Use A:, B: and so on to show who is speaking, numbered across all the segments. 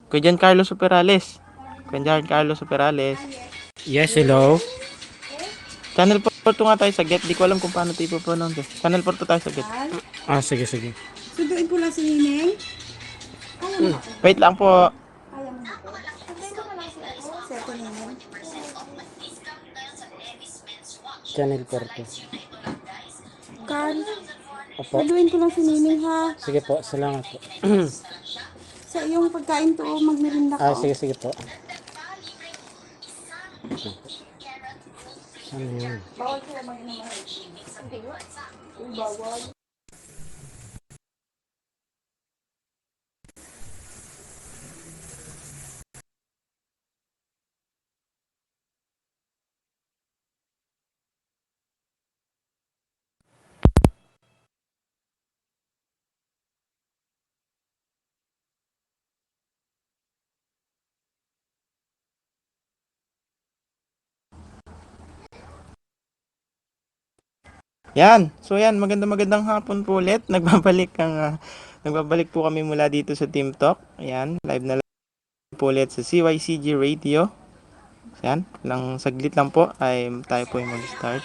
A: Kuya Giancarlo Superales. Kuya Giancarlo Superales.
B: Yes, hello.
A: Channel 4 to nga tayo sa Get. Di ko alam kung paano tayo ipopronounce. Channel 4 to tayo sa Get.
B: Sige, sige.
C: Suduin ko lang si Nineng.
A: Wait lang po.
C: Kaya mo na po. Seto Nineng.
B: Channel 4.
C: Carl,
B: Opo.
C: suduin ko lang si Nineng ha.
B: Sige po, salamat po.
C: Sa iyong pagkain to, magmerinda ka.
B: Sige, sige po. Ano yun?
C: Bawal sila mag-inom. Bawal.
A: Yan. So yan, magandang hapon po ulit. Nagbabalik po kami mula dito sa Team Talk. Ayan, live na live po ulit sa CYCG Radio. Yan, lang saglit lang po ay tayo po ay mag-start.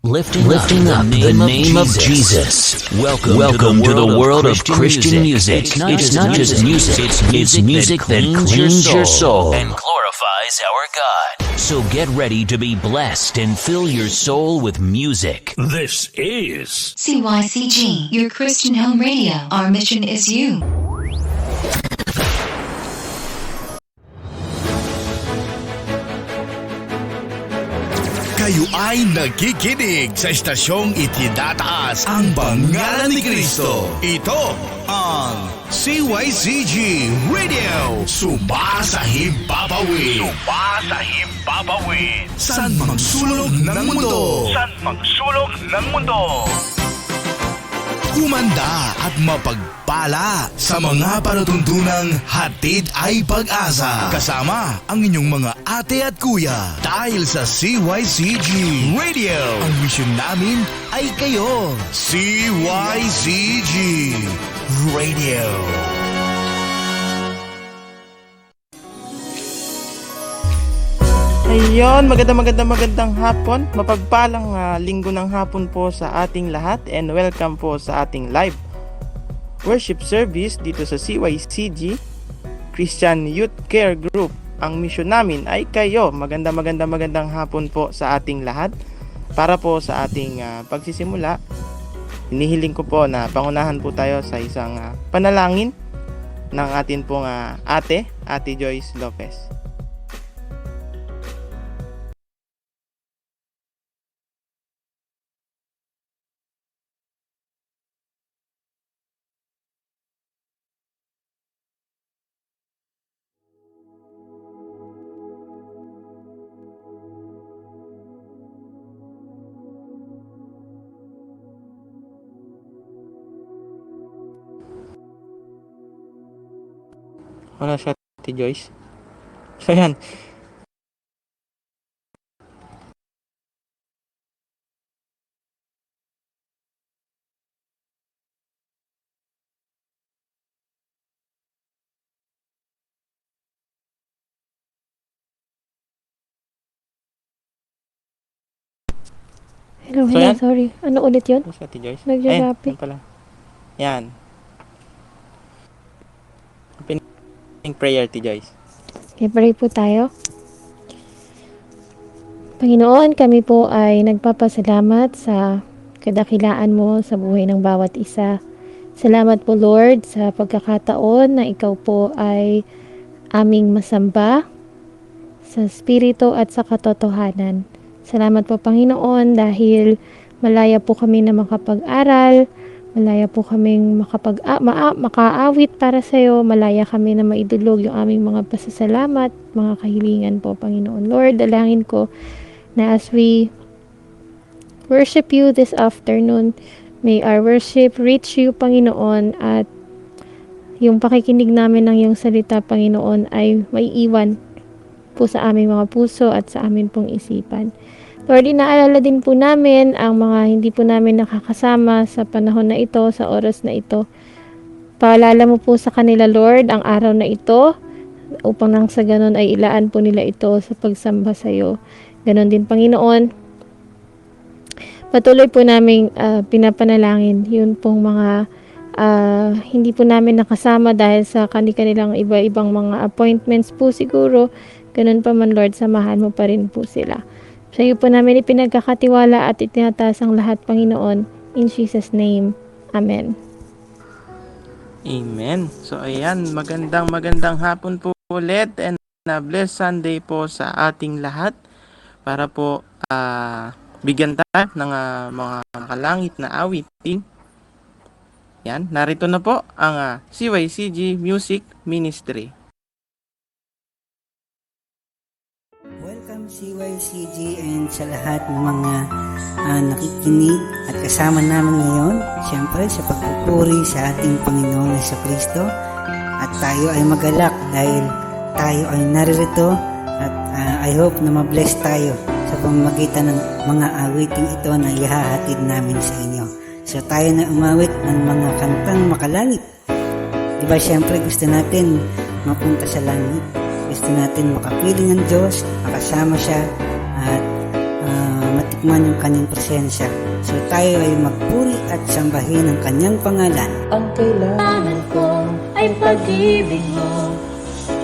D: Lifting up the name of Jesus. Welcome to the world of Christian music. It's not just music, it's music that cleans your soul and glorifies our God. So get ready to be blessed and fill your soul with music.
E: This is
F: CYCG, your Christian home radio. Our mission is you.
E: Kayo ay nakikinig sa estasyong itinataas ang pangalan ni Kristo. Ito ang CYCG Radio. Sumasahib-papawid. San mang sulok ng mundo. Kumanda at mapagpala sa mga palatuntunang hatid ay pag-asa. Kasama ang inyong mga ate at kuya. Dahil sa CYCG Radio, ang misyon namin ay kayo. CYCG Radio.
A: Ayun, magandang hapon. Mapagpalang linggo ng hapon po sa ating lahat and welcome po sa ating live worship service dito sa CYCG Christian Youth Care Group. Ang mission namin ay kayo. Magandang hapon po sa ating lahat. Para po sa ating pagsisimula, hinihiling ko po na pangunahan po tayo sa isang panalangin ng atin pong Ate Joyce Lopez. Wala siya, Ate Joyce. So yan.
G: Hello,
A: So, yan?
G: sorry. Ano ulit yun?
A: Wala siya, Ate Joyce.
G: Nagja-gapi.
A: Yan pala. Yan. Opening prayer, Ate Joyce.
G: Okay, pray po tayo. Panginoon, kami po ay nagpapasalamat sa kadakilaan mo sa buhay ng bawat isa. Salamat po, Lord, sa pagkakataon na ikaw po ay aming masamba sa spirito at sa katotohanan. Salamat po, Panginoon, dahil malaya po kami na makapag-aral, malaya po kaming makaawit para sa iyo, malaya kami na maidulog yung aming mga pasasalamat, mga kahilingan po, Panginoon. Lord, dalangin ko na as we worship you this afternoon, may our worship reach you, Panginoon, at yung pakikinig namin ng iyong salita, Panginoon, ay may iwan po sa aming mga puso at sa amin pong isipan. Lord, inaalala din po namin ang mga hindi po namin nakakasama sa panahon na ito, sa oras na ito. Paalala mo po sa kanila, Lord, ang araw na ito, upang nang sa ganon ay ilaan po nila ito sa pagsamba sa iyo. Ganon din, Panginoon, patuloy po namin pinapanalangin yun pong mga hindi po namin nakasama dahil sa kanilang iba-ibang mga appointments po siguro. Ganun pa man, Lord, samahan mo pa rin po sila. Sa iyo po namin ipinagkakatiwala at itinataas ang lahat, Panginoon. In Jesus' name. Amen.
A: Amen. So ayan, magandang hapon po ulit and blessed Sunday po sa ating lahat para po bigyan tayo ng mga kalangit na awitin. Yan, narito na po ang CYCG Music Ministry.
H: Welcome CYCG and sa lahat ng mga nakikinig at kasama namin ngayon, siyempre sa pagpupuri sa ating Panginoong Jesucristo. At tayo ay magalak dahil tayo ay naririto at I hope na mabless tayo sa pamamagitan ng mga awiting ito na ihahatid namin sa inyo. So tayo na umawit ng mga kantang makalangit. Diba siyempre gusto natin mapunta sa langit. Gusto natin makapiling ng Diyos, makasama siya at matikman yung kanyang presensya. So tayo ay magpuri at sambahin ang kanyang pangalan.
I: Ang kailangan ko ay pag-ibig mo,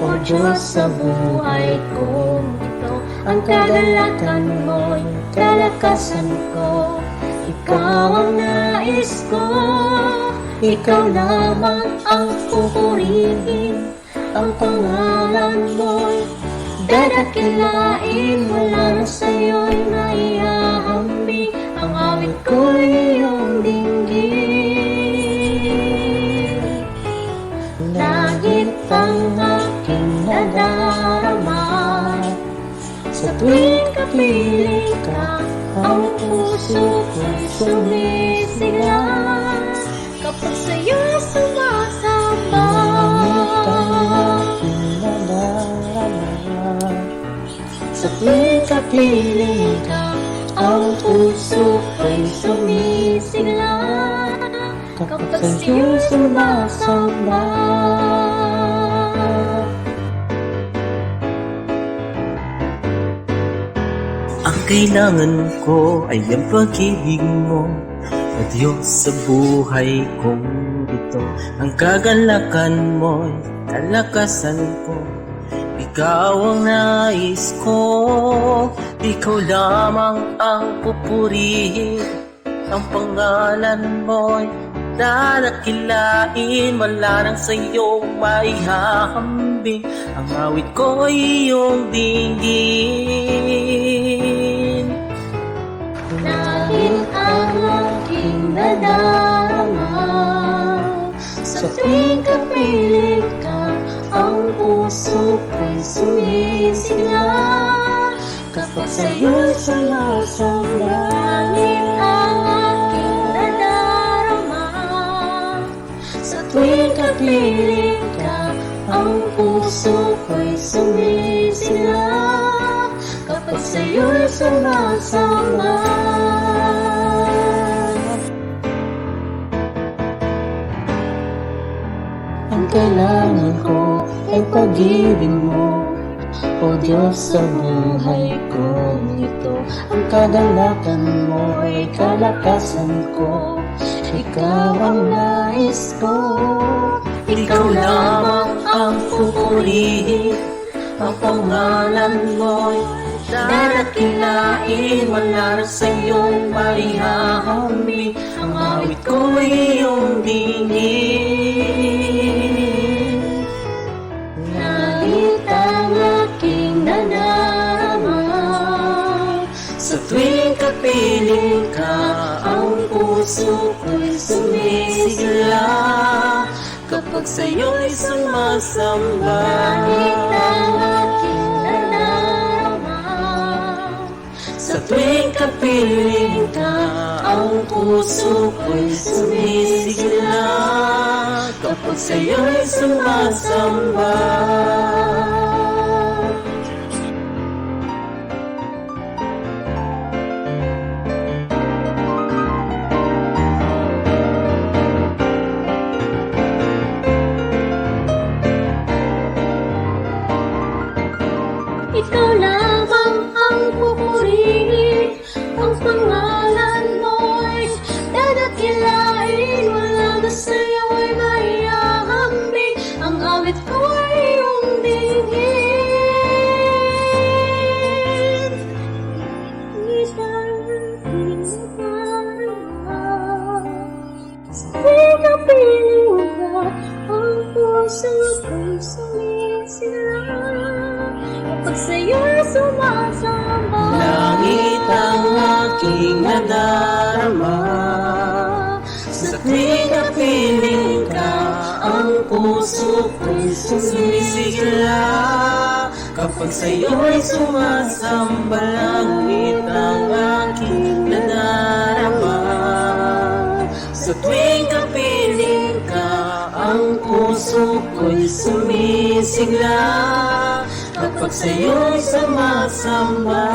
I: O Diyos sa buhay ko. Ito ang kagalakan mo'y kalakasan ko. Ikaw ang nais ko, ikaw lamang ang pupurihin. Ang pangalan mo'y dadakilain, wala na sa'yo'y maihahambing. Ang awit ko'y iyong dinggin. Langit ang aking nadarama, sa tuwing kapiling ka, ang puso ko'y sumisigla. Kapag sa'yo sumasamba, sa tuwing kapiling ka, ang puso ko'y sumisigla. Kapag sa'yo sumasamba,
J: ang kailangan ko ay ang pag-ibig mo, O Diyos sa buhay kong ito. Ang kagalakan mo'y kalakasan ko. Ikaw ang nais ko, ikaw lamang ang pupurihin. Ang pangalan mo'y dadakilain, wala nang sa'yong maihahambing. Ang awit ko'y iyong dinggin.
I: langit ang aking nadarama, sa tuwing kapiling ka, ang puso ko'y sumisigla. Kapag sa'yo'y sumasamba, langit ang aking nadarama, sa tuwing kapiling ka, ang puso ko'y sumisigla. Kapag sa'yo'y sumasamba, ang kailangan ko ay pag-ibig mo, O Diyos sa buhay ko. Ito ang kagalakan mo ay kalakasan ko. Ikaw ang nais ko,
J: Ikaw lamang ang pupurihin. Ang pangalan mo'y dadakilain, wala na sa'yong maihahambing. Ang awit ko'y iyong dinggin.
I: langit ang aking nadarama,
J: Sa tuwing kapiling ka,
I: ang puso ko'y sumisigla.
J: kapag sa'yo'y sumasamba.
I: Langit ang aking nadarama,
J: Sa tuwing kapiling ka, ang puso ko'y sumisigla. kapag sa'yo'y sumasamba.
K: Ikaw lamang ang pupurihin, ang pangalan mo'y dadakilain. Wala na sa'yo'y maihahambing, ang awit ko'y iyong dinggin. Sa pinapiling ka, ang puso ko'y sumisigaw kapag sa'yo'y sumasamba.
J: Langit ang aking nadarama, sa tuwing napiling ka, ang puso ko'y sumisigla. Kapag sa'yo'y sumasamba, langit ang aking nadarama, sa tuwing kapiling ka, ang puso ko'y sumisigla. Kapag sa'yo'y sumasamba.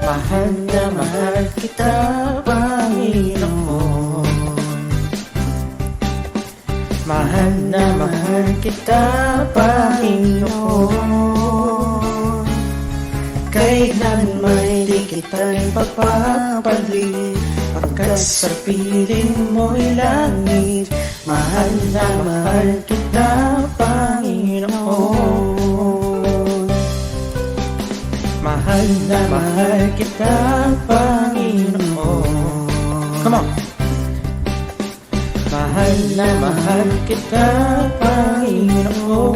I: Mahal na mahal kita, Panginoon. Mahal na mahal kita, Panginoon. Kailanman di kita ipapapalit, pagkat sa piling mo'y langit. Mahal na mahal kita, Panginoon. Mahal na mahal kita, Panginoon. Come on! Mahal na mahal kita, Panginoon.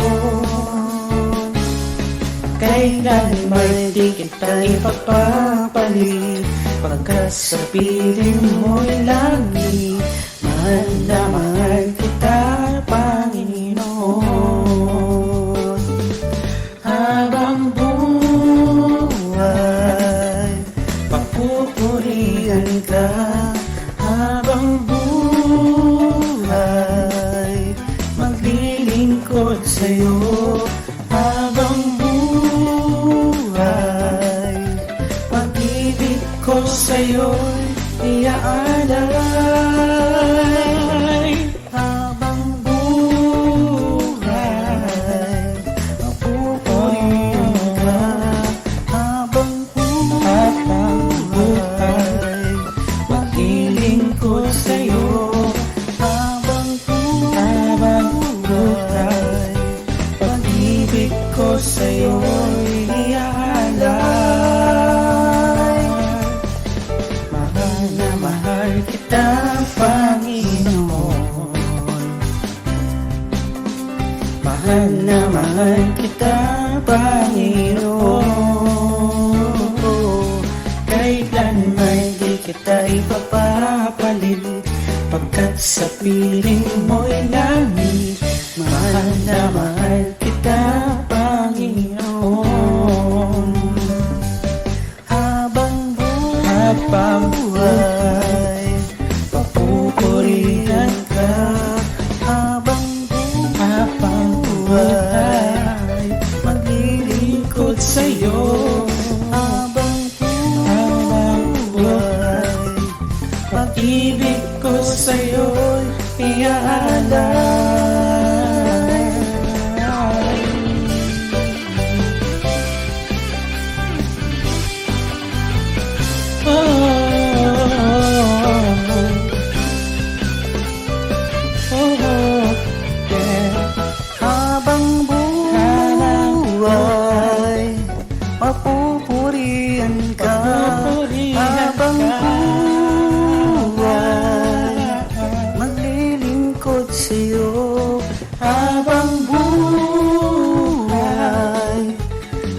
I: Kailanman di kita ipapapalit, pagkat sa piling mo'y langit. Mahal na mahal kita, Panginoon. Habang buhay, papupurihan ka. Habang buhay, maglilingkod sa'yo. Habang buhay, pag-ibig ko sa'yo'y iaalay. Habang buhay, papupurihan ka. Habang buhay, maglilingkod sa'yo. Habang buhay, pag-ibig ko sa'yo'y iaalay. Mahal na mahal kita, Panginoon. Mahal na mahal kita, Panginoon. Kailanman di kita ipapapalit, pagkat sa piling mo'y langit. Mahal na mahal kita, Panginoon. Habang buhay, papupurihan ka. Habang buhay, maglilingkod sa'yo. Habang buhay, pag-ibig ko sa'yo'y iaalay. Oh,
H: papupurihan ka habang buhay. Maglilingkod sa'yo habang buhay.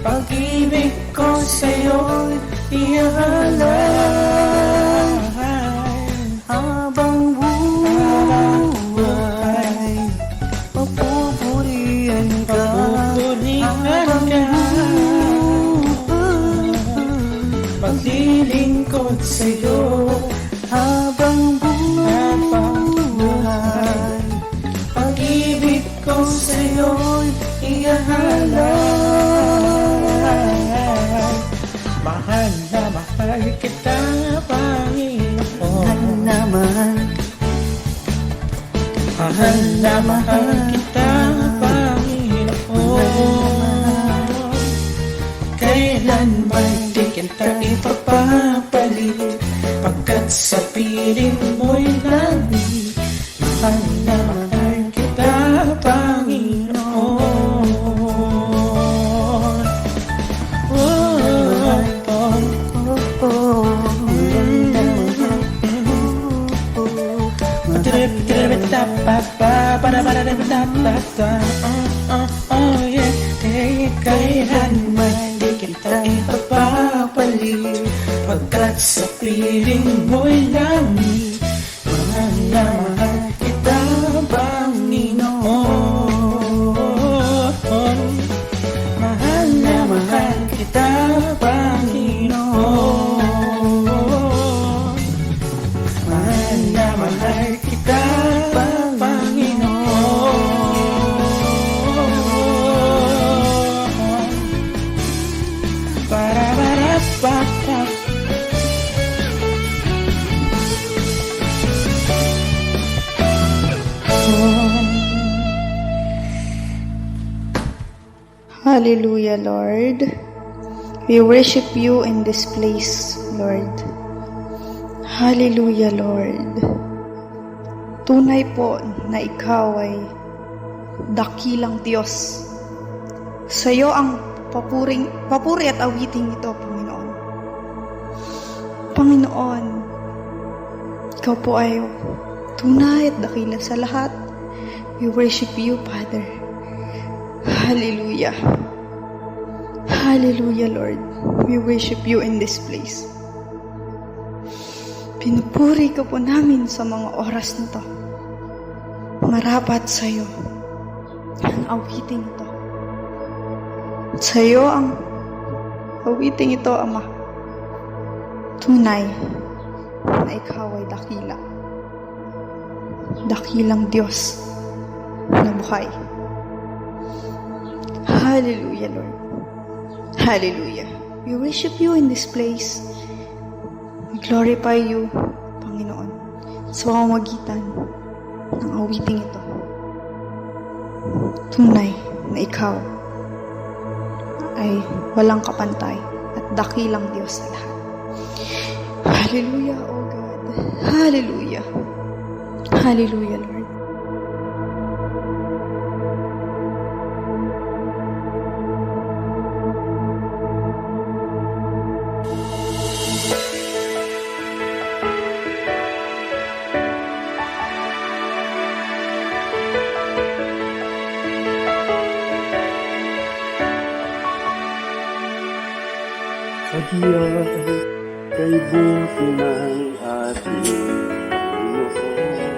H: Pag-ibig ko sa'yo'y iaalay habang buhay. Papupurihan ka habang buhay. Maglilingkod sa'yo habang buhay. Pag-ibig ko sa'yo'y iaalay.
J: Mahal na mahal kita, Panginoon.
H: Mahal na mahal
J: Kita, Panginoon. Kailanman di kita ipapapalit, pagkat sa piling mo'y langit. Mahal na mahal kita, Panginoon. Kailanman di kita ipapapalit, pagkat sa piling mo'y langit. Mahal na mahal kita, Panginoon. Mahal na mahal kita, Panginoon. Mahal na mahal kita,
C: Hallelujah, Lord. We worship you in this place, Lord. Hallelujah, Lord. Tunay po na ikaw ay dakilang Diyos. Sa iyo ang papuri at awiting ito, Panginoon. Panginoon, ikaw po ay tunay at dakila sa lahat. We worship you, Father. Hallelujah. Hallelujah, Lord. We worship you in this place. Pinupuri ka po namin sa mga oras na to. Marapat sa iyo ang awiting ito. Sa iyo ang awiting ito, Ama. Tunay na ikaw ay dakila. Dakilang Diyos na buhay. Hallelujah, Lord. Hallelujah. We worship you in this place. We glorify you, Panginoon, sa pamamagitan ng awiting ito. Tunay na ikaw ay walang kapantay at dakilang Diyos sa lahat. Hallelujah, O God. Hallelujah. Hallelujah, Lord.
L: Kadiyan kay buti ng ating Panginoon,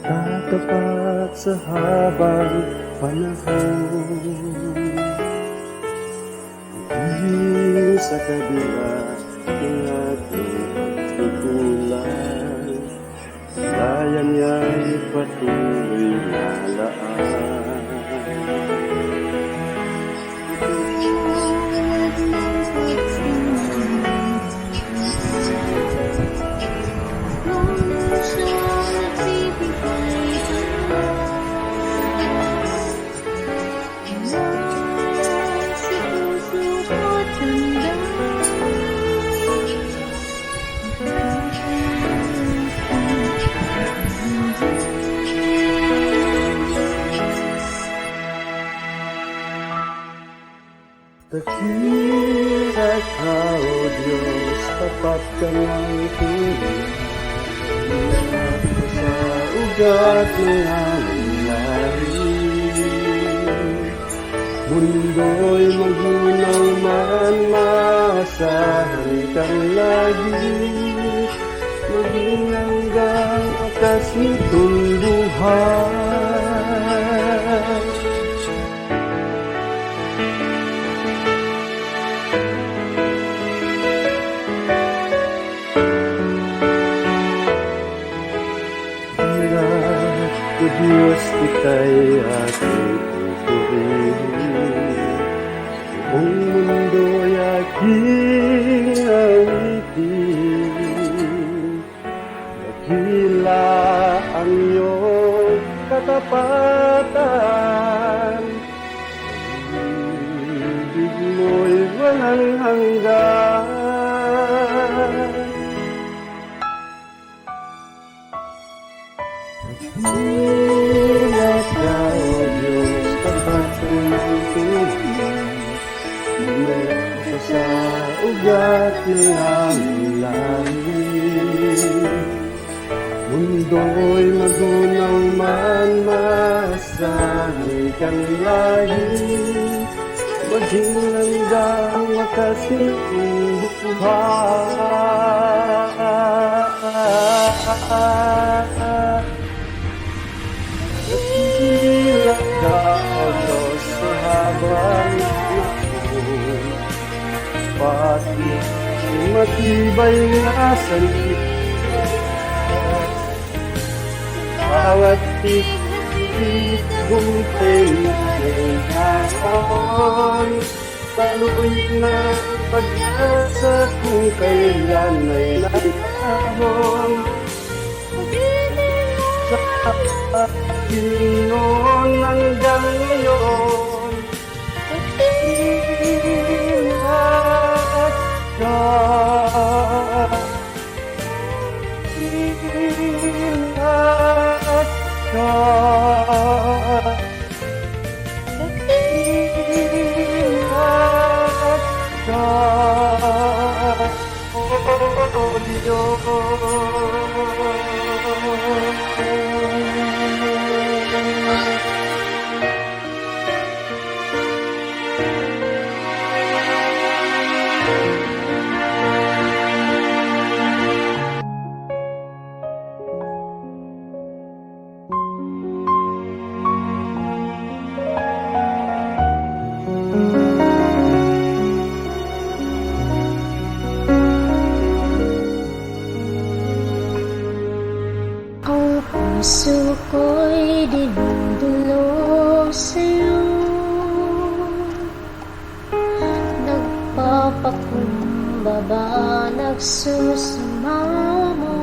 L: tatapat sa habang panahon. Hindi sa kabila ng ating pagtutulay, kaya niya'y patuloy na laan. At ka, O Diyos, tapat ka ng tulad sa ugat ng nangyari. Mundo'y magunaw man, maasahan kang lagi, maging hanggang akas nitong buhay. O Diyos, kita'y ating pupurihin. Buong mundo'y aking awitin. Dakila ang iyong katapatan. Pag-ibig mo'y walang hanggan. Ingat ka, O Diyos, tapat ng tubig. Mula sa ugat ng aming langit. Mundo'y magunaw man, maasahan kang lahit. Maging hanggang wakas nitong buhay. Ilang ka, O Diyos, sa habang panahon. Pati matibay na salita. Bawat titip bumpay ng hapon. Talu'y na pag-asa kung kailan ay naitahon. Sa Panginoon hanggang ngayon, ingat ka, ingat ka, ingat ka, O Diyos.
K: Ang puso ko'y dinudulog sa'yo, nagpapakumbaba, nagsusumamo,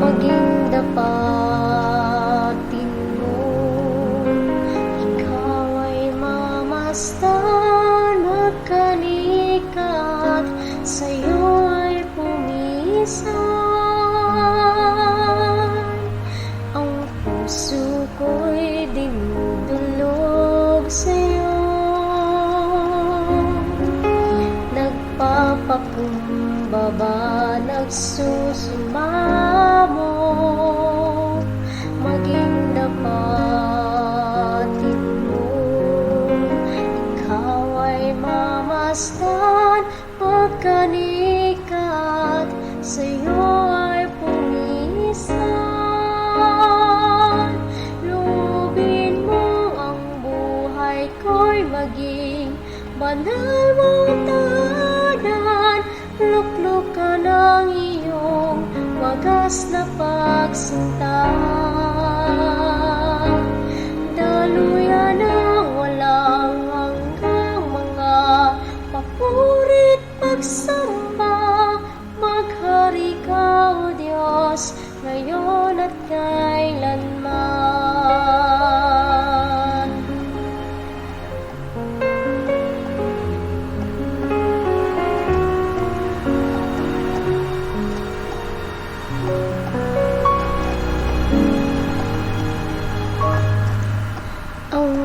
K: maging dapatin mo. Ikaw ay mamasdan at kanikat, sa'yo ay pumisan. Ang puso ko'y dinudulog sa'yo, nagpapakumbaba, nagsusumamo, maging dapatin mo. Ikaw ay mamasdan at kanikat, sa'yo ay pumisan. Lubin mo ang buhay ko'y maging banal mong tahanan. Luklukan ang iyong wagas na pagsinta. Daluyan ang walang hanggang mga papurit pagsamba. Maghari ka, O Diyos, ngayon at kailanman. Ang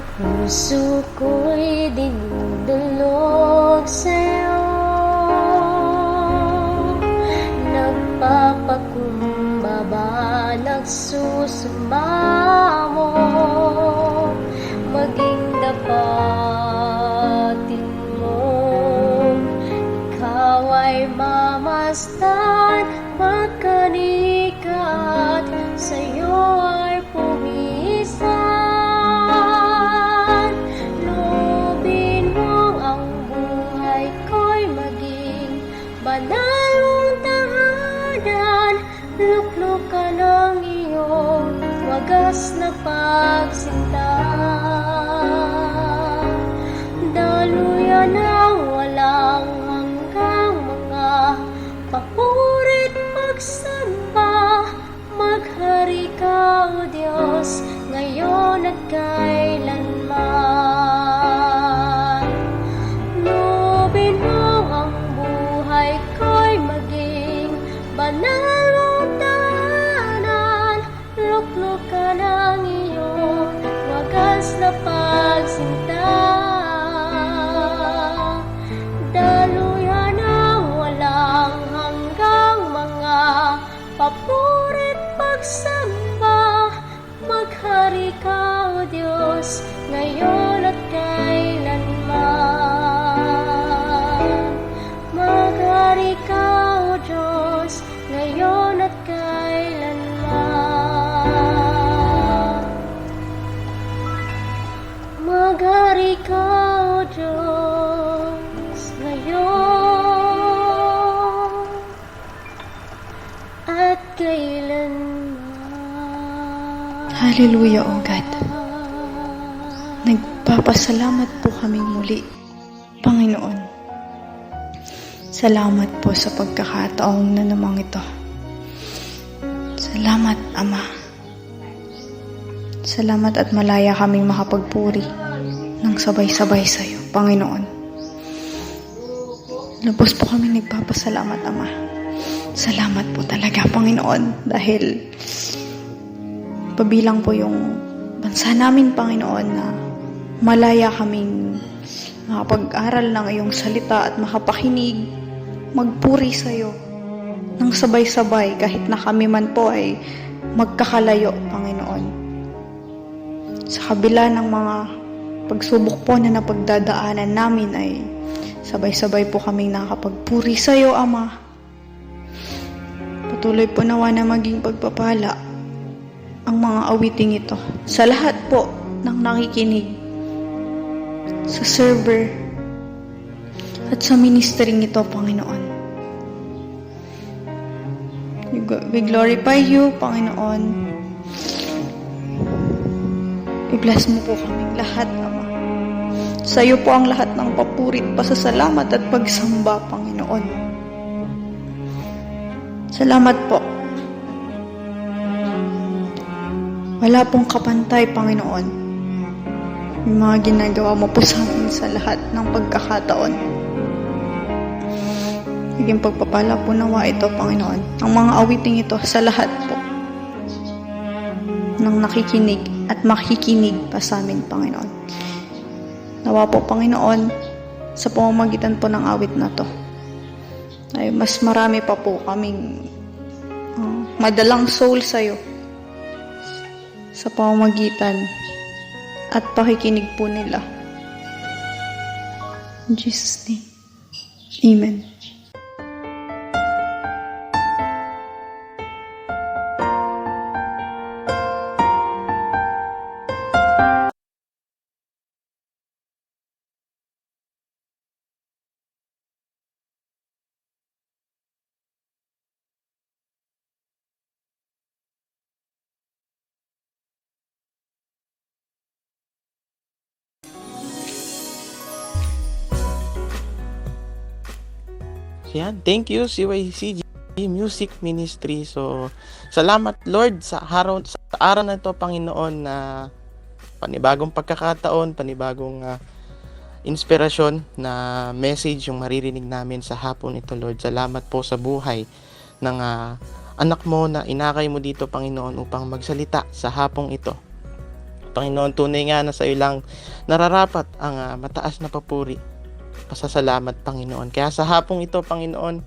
K: handog sa'yo, nagpapakumbaba, nagsusumamo, maging dapatin mo. Ikaw ay mamasdan, magkanikat, sa'yo ay pumisan. Loobin mo ang buhay ko'y maging banalong tahanan, luklukan ng iyong wagas na pagsinta. Daluyan ng walang hanggang mga papurit pagsamba, maghari ka, O Diyos, ngayon at kailanman. Loobin mo ang buhay ko'y maging banalong tahanan, luklukan ng iyong wagas na pagsinta. Daluyan ng walang hanggang mga papurit pagsamba, maghari ka, O Diyos, ngayon at kailanman. Maghari ka, O Diyos, ngayon at kailanman. Maghari ka, O Diyos, ngayon at kailanman.
C: Hallelujah, O God. Nagpapasalamat po kami muli, Panginoon. Salamat po sa pagkakataon na namang ito. Salamat, Ama. Salamat at malaya kaming makapagpuri ng sabay-sabay sa iyo, Panginoon. Lubos po kami nagpapasalamat, Ama. Salamat po talaga, Panginoon, dahil pabilang po yung bansa namin, Panginoon, na malaya kaming makapag-aral ng iyong salita at makapakinig, magpuri sa iyo ng sabay-sabay kahit na kami man po ay magkakalayo, Panginoon. Sa kabila ng mga pagsubok po na napagdadaanan namin ay sabay-sabay po kaming nakakapagpuri sa iyo, Ama. Patuloy po nawa na maging pagpapala ang mga awiting ito sa lahat po ng nakikinig, sa server at sa ministering ito, Panginoon. We glorify you, Panginoon. I-bless mo po kaming lahat, Ama. Sa iyo po ang lahat ng papurit, pasasalamat at pagsamba, Panginoon. Salamat po. Wala pong kapantay, Panginoon. Yung mga ginagawa mo po sa amin sa lahat ng pagkakataon. Naging pagpapala po nawa ito, Panginoon. Ang mga awiting ito sa lahat po ng nakikinig at makikinig pa sa amin, Panginoon. Nawa po, Panginoon, sa pamamagitan po ng awit na to, ay mas marami pa po kaming madalang soul sa iyo sa pamamagitan at pakikinig po nila. In Jesus' name, Amen.
A: Yan, thank you CYCG Music Ministry. So, salamat Lord sa araw na ito, Panginoon, na panibagong pagkakataon, panibagong inspirasyon na message yung maririnig namin sa hapon ito, Lord. Salamat po sa buhay ng anak mo na inakay mo dito, Panginoon, upang magsalita sa hapong ito. Panginoon, tunay nga na sa iyo lang nararapat ang mataas na papuri. pasasalamat, Panginoon. Kaya sa hapong ito, Panginoon,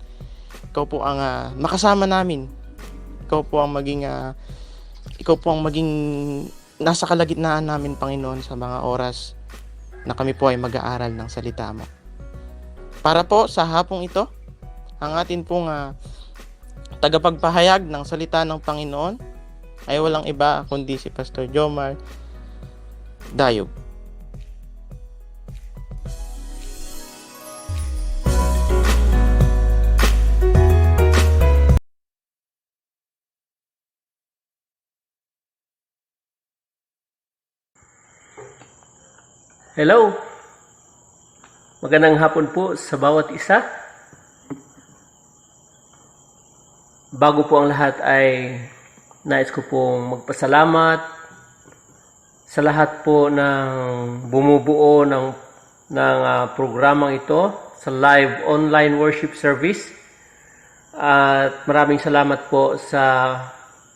A: ikaw po ang makasama namin. Ikaw po ang maging nasa kalagitnaan namin, Panginoon, sa mga oras na kami po ay mag-aaral ng salita mo. Para po sa hapong ito, ang atin pong tagapagpahayag ng salita ng Panginoon ay walang iba kundi si Pastor Jomar Dayog.
M: Hello! Magandang hapon po sa bawat isa. Bago po ang lahat ay nais ko pong magpasalamat sa lahat po ng bumubuo ng programang ito sa live online worship service. At maraming salamat po sa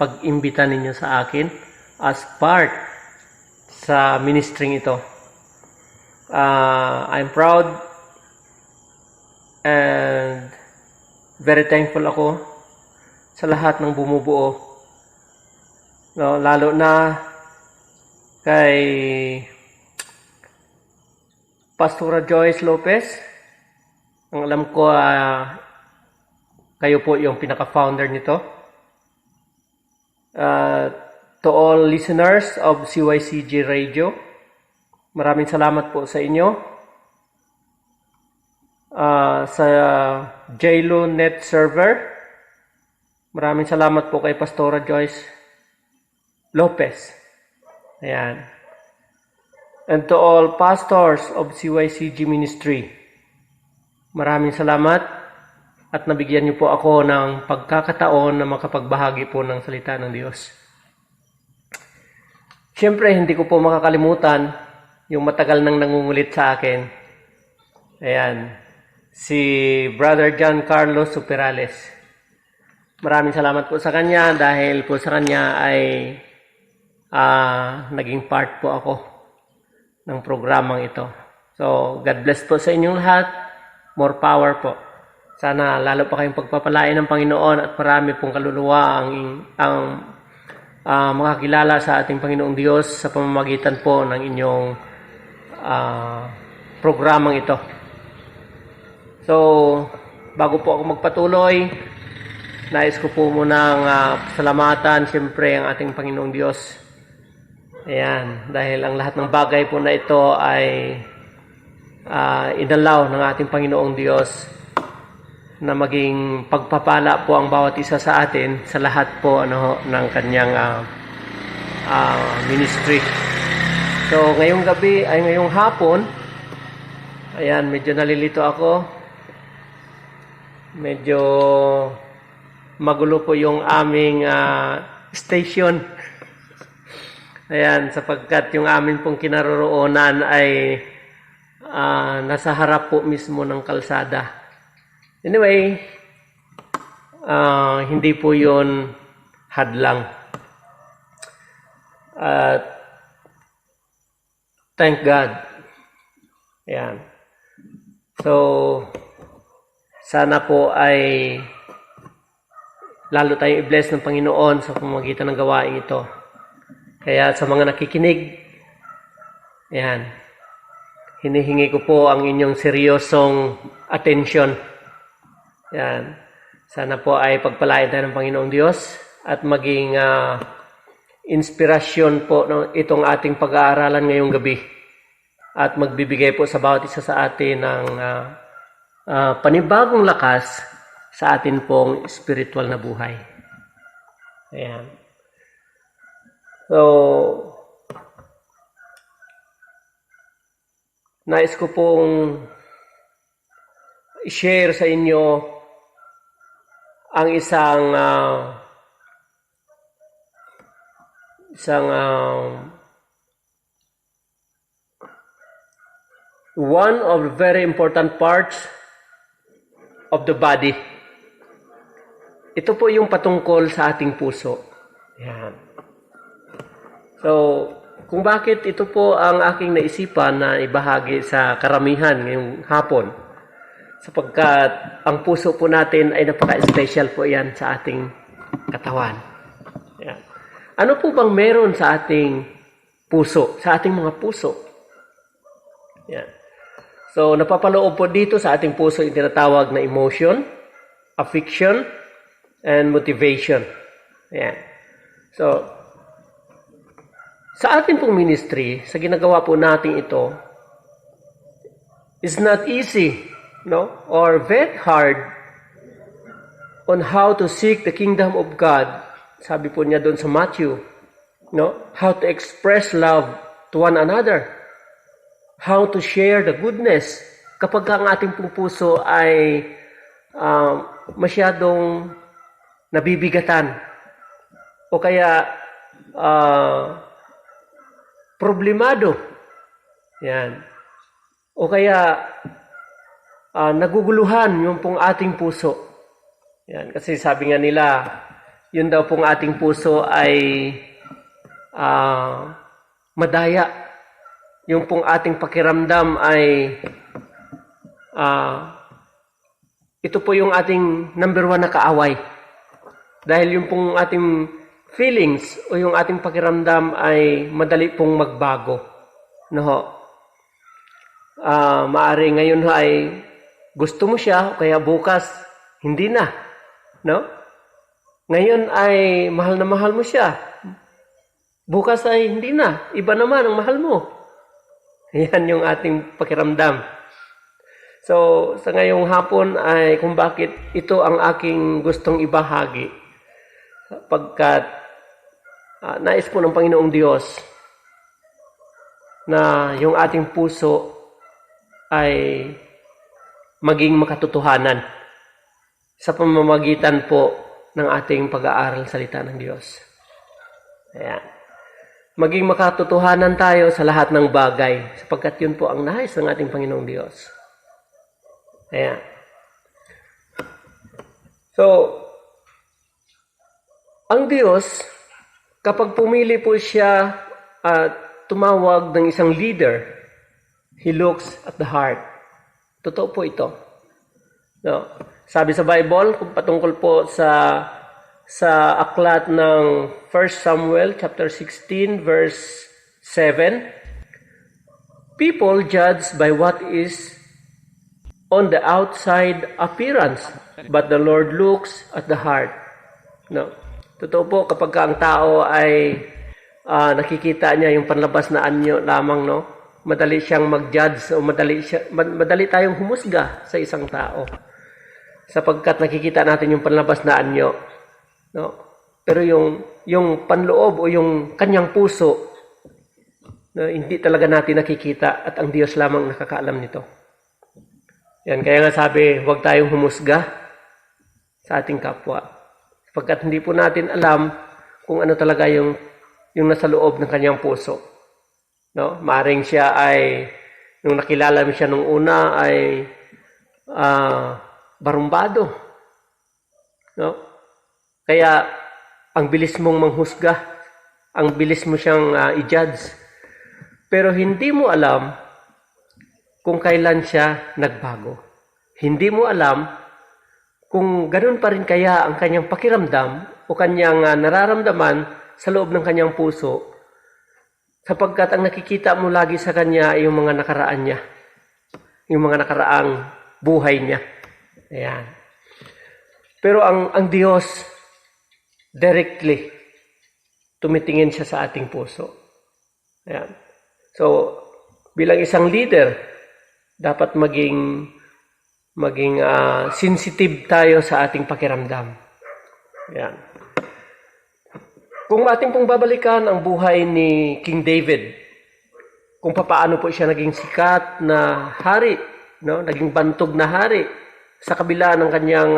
M: pag-imbita ninyo sa akin as part sa ministering ito. I'm proud and very thankful ako sa lahat ng bumubuo. No, lalo na kay Pastora Joyce Lopez. Ang alam ko, kayo po yung pinaka-founder nito. To all listeners of CYCG Radio, maraming salamat po sa inyo. Sa JLO Net Server, maraming salamat po kay Pastora Joyce Lopez. Ayan. And to all pastors of CYCG Ministry, maraming salamat at nabigyan niyo po ako ng pagkakataon na makapagbahagi po ng salita ng Diyos. Siyempre, hindi ko po makakalimutan yung matagal nang nangungulit sa akin. Ayan. Si Brother John Carlos Superales. Maraming salamat po sa kanya dahil po sa kanya ay naging part po ako ng programang ito. So, God bless po sa inyong lahat. More power po. Sana lalo pa kayong pagpapalain ng Panginoon at marami pong kaluluwa ang makakilala sa ating Panginoong Diyos sa pamamagitan po ng inyong programang ito. So, bago po ako magpatuloy, nais ko po munang pasalamatan siyempre ang ating Panginoong Diyos. Ayan, dahil ang lahat ng bagay po na ito ay inalaw ng ating Panginoong Diyos na maging pagpapala po ang bawat isa sa atin sa lahat po ng kanyang ministry. So, ngayong gabi ay ngayong hapon, ayan, medyo nalilito ako. Medyo magulo po yung aming station. Ayan, sapagkat yung amin pong kinaroroonan ay nasa harap po mismo ng kalsada. Anyway, hindi po yun hadlang. Thank God. Ayan. So, sana po ay lalo tayong i-bless ng Panginoon sa pamamagitan ng gawain ito. Kaya sa mga nakikinig, ayan, hinihingi ko po ang inyong seryosong atensyon. Ayan. Sana po ay pagpalain tayo ng Panginoong Diyos at maging inspirasyon po itong ating pag-aaralan ngayong gabi at magbibigay po sa bawat isa sa atin ng panibagong lakas sa atin pong spiritual na buhay. Ayan. So, nais ko pong i-share sa inyo ang isang one of the very important parts of the body. Ito po yung patungkol sa ating puso. Yan. So, kung bakit ito po ang aking naisipan na ibahagi sa karamihan ngayong hapon. Sapagkat ang puso po natin ay napaka-special po yan sa ating katawan. Yan. Ano po bang meron sa ating puso, sa ating mga puso? Yan. So, napapaloob po dito sa ating puso yung tinatawag na emotion, affection, and motivation. Yan. So, sa ating pong ministry, sa ginagawa po natin ito, is not easy, no? Or very hard on how to seek the kingdom of God. Sabi po niya doon sa Matthew, no? How to express love to one another. How to share the goodness. Kapag ang ating pong puso ay masyadong nabibigatan o kaya problemado. Yan. O kaya naguguluhan yung pong ating puso. Yan. Kasi sabi nga nila, yun daw pong ating puso ay madaya. Yung pong ating pakiramdam ay ito po yung ating number 1 na kaaway. Dahil yung pong ating feelings o yung ating pakiramdam ay madali pong magbago. No? Maari ngayon ay gusto mo siya, kaya bukas hindi na. No? Ngayon ay mahal na mahal mo siya. Bukas ay hindi na. Iba naman ang mahal mo. Yan yung ating pakiramdam. So, sa ngayong hapon ay kung bakit ito ang aking gustong ibahagi. Pagkat nais po ng Panginoong Diyos na yung ating puso ay maging makatotohanan sa pamamagitan po ng ating pag-aaral salita ng Diyos. Ayan. Maging makatotohanan tayo sa lahat ng bagay sapagkat yun po ang nais ng ating Panginoong Diyos. Ayan. So, ang Diyos, kapag pumili po siya at tumawag ng isang leader, He looks at the heart. Totoo po ito. No? Sabi sa Bible, kung patungkol po sa aklat ng 1 Samuel chapter 16 verse 7, people judge by what is on the outside appearance, but the Lord looks at the heart. No? Totoo po kapag ang tao ay nakikita niya yung panlabas na anyo lamang, no? Madali siyang mag-judge o madali tayong humusga sa isang tao. Sapagkat nakikita natin yung panlabas na anyo, no? Pero yung panloob o yung kanyang puso, no, hindi talaga natin nakikita at ang Diyos lamang nakakaalam nito. Yan, kaya nga sabi, huwag tayong humusga sa ating kapwa. Pagkat hindi po natin alam kung ano talaga yung nasa loob ng kanyang puso. No? Maring siya ay, nung nakilala mo siya nung una, ay barumbado. No? Kaya, ang bilis mong manghusga, ang bilis mo siyang i-judge. Pero hindi mo alam kung kailan siya nagbago. Hindi mo alam kung ganun pa rin kaya ang kanyang pakiramdam o kanyang nararamdaman sa loob ng kanyang puso, sapagkat ang nakikita mo lagi sa kanya ay yung mga nakaraan niya, yung mga nakaraang buhay niya. Ayan. Pero ang Diyos, directly, tumitingin siya sa ating puso. Ayan. So, bilang isang leader, dapat maging sensitive tayo sa ating pakiramdam. Ayan. Kung ating pong babalikan ang buhay ni King David, kung paano po siya naging sikat na hari, no? Naging bantog na hari, sa kabila ng kanyang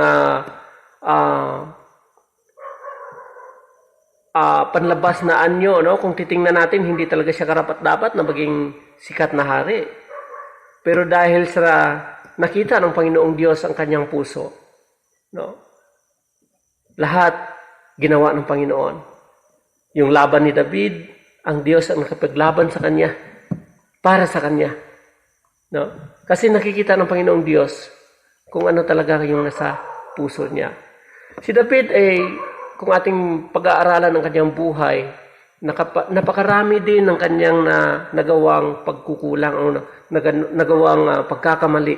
M: panlabas na anyo, no? Kung titingnan natin, hindi talaga siya karapat-dapat na maging sikat na hari. Pero dahil sa nakita ng Panginoong Diyos ang kanyang puso, no? Lahat ginawa ng Panginoon. Yung laban ni David ang Diyos ang nakapaglaban sa kanya, para sa kanya. No? Kasi nakikita ng Panginoong Diyos kung ano talaga yung nasa puso niya. Si David ay, kung ating pag-aaralan ng kanyang buhay, napakarami din ng kanyang nagawang pagkukulang o nagawang pagkakamali.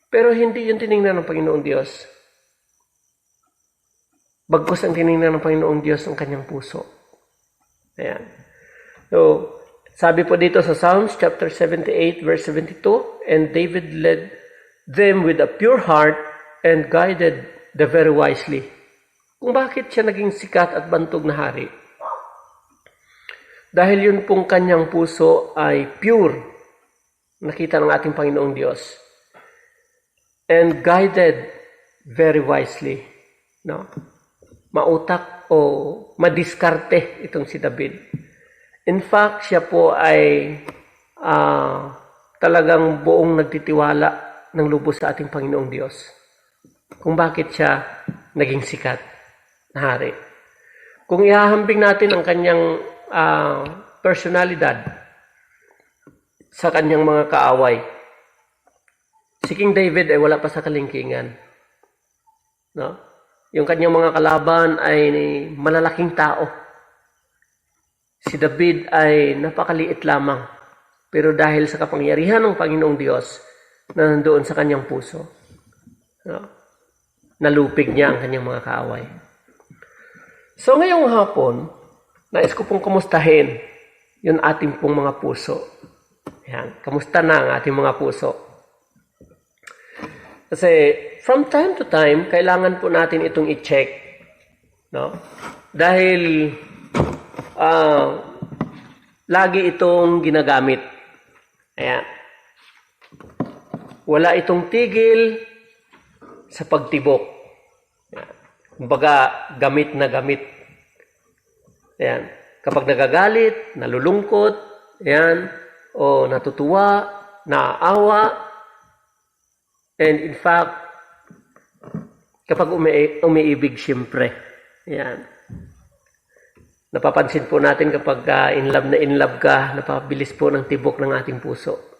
M: Pero hindi yun tiningnan ng Panginoong Diyos. Bagkus ang tiningnan ng Panginoong Diyos ang kanyang puso. Ayan. So, sabi po dito sa Psalms chapter 78 verse 72, and David led them with a pure heart and guided the very wisely. Kung bakit siya naging sikat at bantog na hari? Dahil yun pong kanyang puso ay pure. Nakita ng ating Panginoong Diyos. And guided very wisely. No? Mautak o madiskarte itong si David. In fact, siya po ay talagang buong nagtitiwala ng lubos sa ating Panginoong Diyos. Kung bakit siya naging sikat na hari. Kung ihahambing natin ang kanyang personalidad sa kanyang mga kaaway, si King David ay wala pa sa kalingkingan. No? Yung kanyang mga kalaban ay malalaking tao. Si David ay napakaliit lamang. Pero dahil sa kapangyarihan ng Panginoong Diyos na nandoon sa kanyang puso, no? Nalupig niya ang kanyang mga kaaway. So ngayong hapon, nais ko pong kumustahin yung ating pong mga puso. Yan. Kamusta na ang ating mga puso? Kasi from time to time, kailangan po natin itong i-check. No? Dahil lagi itong ginagamit. Ayan. Wala itong tigil sa pagtibok. Ayan. Kumbaga, gamit na gamit. Ayan. Kapag nagagalit, nalulungkot, ayan, o natutuwa, naaawa, and in fact, kapag umiibig, siyempre. Ayan. Napapansin po natin kapag in love ka, napabilis po ng tibok ng ating puso.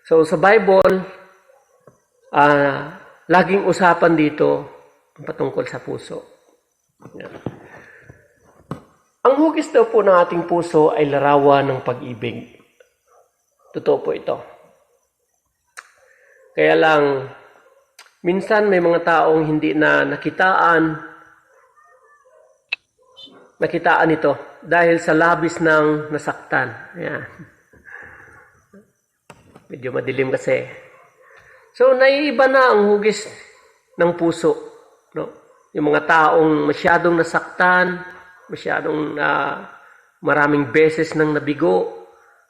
M: So sa Bible, laging usapan dito patungkol sa puso. Ayan. Ang hugis daw po ng ating puso ay larawan ng pag-ibig. Totoo po ito. Kaya lang, minsan may mga taong hindi na nakitaan ito dahil sa labis ng nasaktan. Ayan. Medyo madilim kasi. So, naiiba na ang hugis ng puso. No? Yung mga taong masyadong nasaktan, masyadong maraming beses nang nabigo.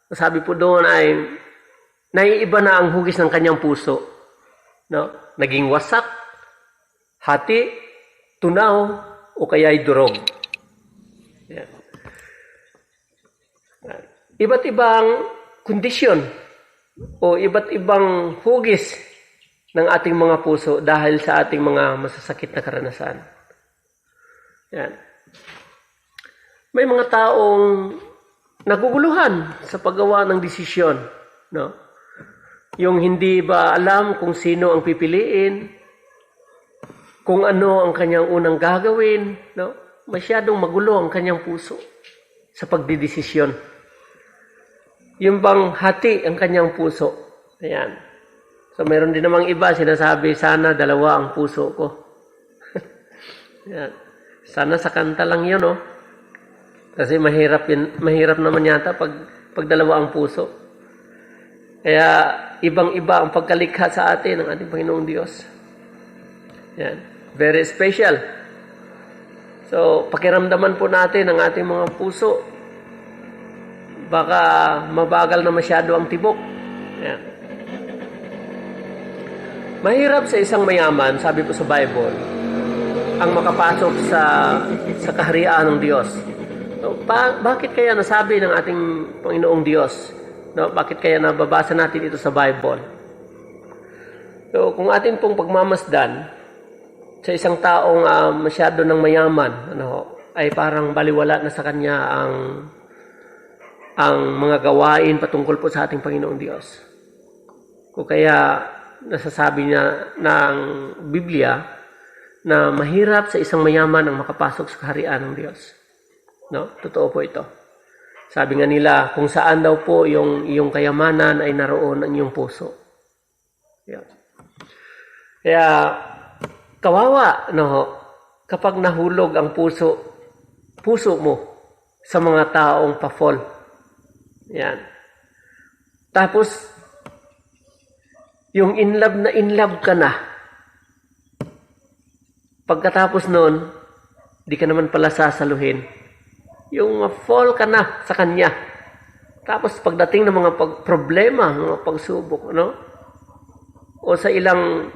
M: Sabi po doon ay naiiba na ang hugis ng kanyang puso. No? Naging wasak, hati, tunaw, o kaya'y durog. Yan. Iba't ibang kondisyon o iba't ibang hugis ng ating mga puso dahil sa ating mga masasakit na karanasan. Yan. May mga taong naguguluhan sa paggawa ng desisyon, no? Yung hindi ba alam kung sino ang pipiliin, kung ano ang kanyang unang gagawin, no? Masyadong magulo ang kanyang puso sa pagdidesisyon. Yung bang hati ang kanyang puso. Ayan. So, meron din namang iba, sinasabi, sana dalawa ang puso ko. Ayan. Sana sa kanta lang yun, no? Kasi mahirap naman yata pag dalawa ang puso. Kaya, ibang-iba ang pagkalikha sa atin ng ating Panginoong Diyos. Ayan. Very special. So, pakiramdaman po natin ang ating mga puso. Baka mabagal na masyado ang tibok. Ayan. Mahirap sa isang mayaman, sabi po sa Bible, ang makapasok sa kaharian ng Diyos. So, bakit kaya nasabi ng ating Panginoong Diyos? No? Bakit kaya nababasa natin ito sa Bible? So, kung atin pong pagmamasdan, sa isang taong masyado ng mayaman, ay parang baliwala na sa kanya ang ang mga gawain patungkol po sa ating Panginoong Diyos. Kung kaya nasasabi niya ng Biblia na mahirap sa isang mayaman ang makapasok sa kaharian ng Diyos. No? Totoo po ito. Sabi nga nila, kung saan daw po yung iyong kayamanan ay naroon ang iyong puso. Yan. Kaya, kawawa, no? Kapag nahulog ang puso mo sa mga taong pa-fall. Yan. Tapos, yung in love ka na. Pagkatapos nun, di ka naman pala sasaluhin. Yung fall ka na sa kanya. Tapos pagdating ng mga problema, mga pagsubok, no? O sa ilang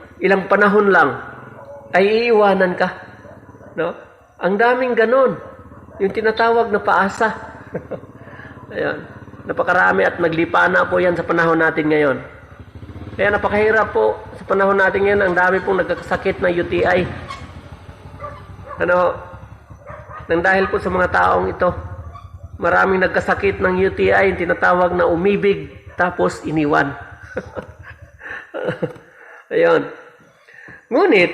M: panahon lang, ay iiwanan ka. No? Ang daming ganon. Yung tinatawag na paasa. Ayan. Napakarami at naglipa na po yan sa panahon natin ngayon. Kaya napakahirap po sa panahon natin ngayon. Ang dami pong nagkakasakit na UTI. Nang dahil po sa mga taong ito, maraming nagkasakit ng UTI, yung tinatawag na umibig, tapos iniwan. Ayun. Ngunit,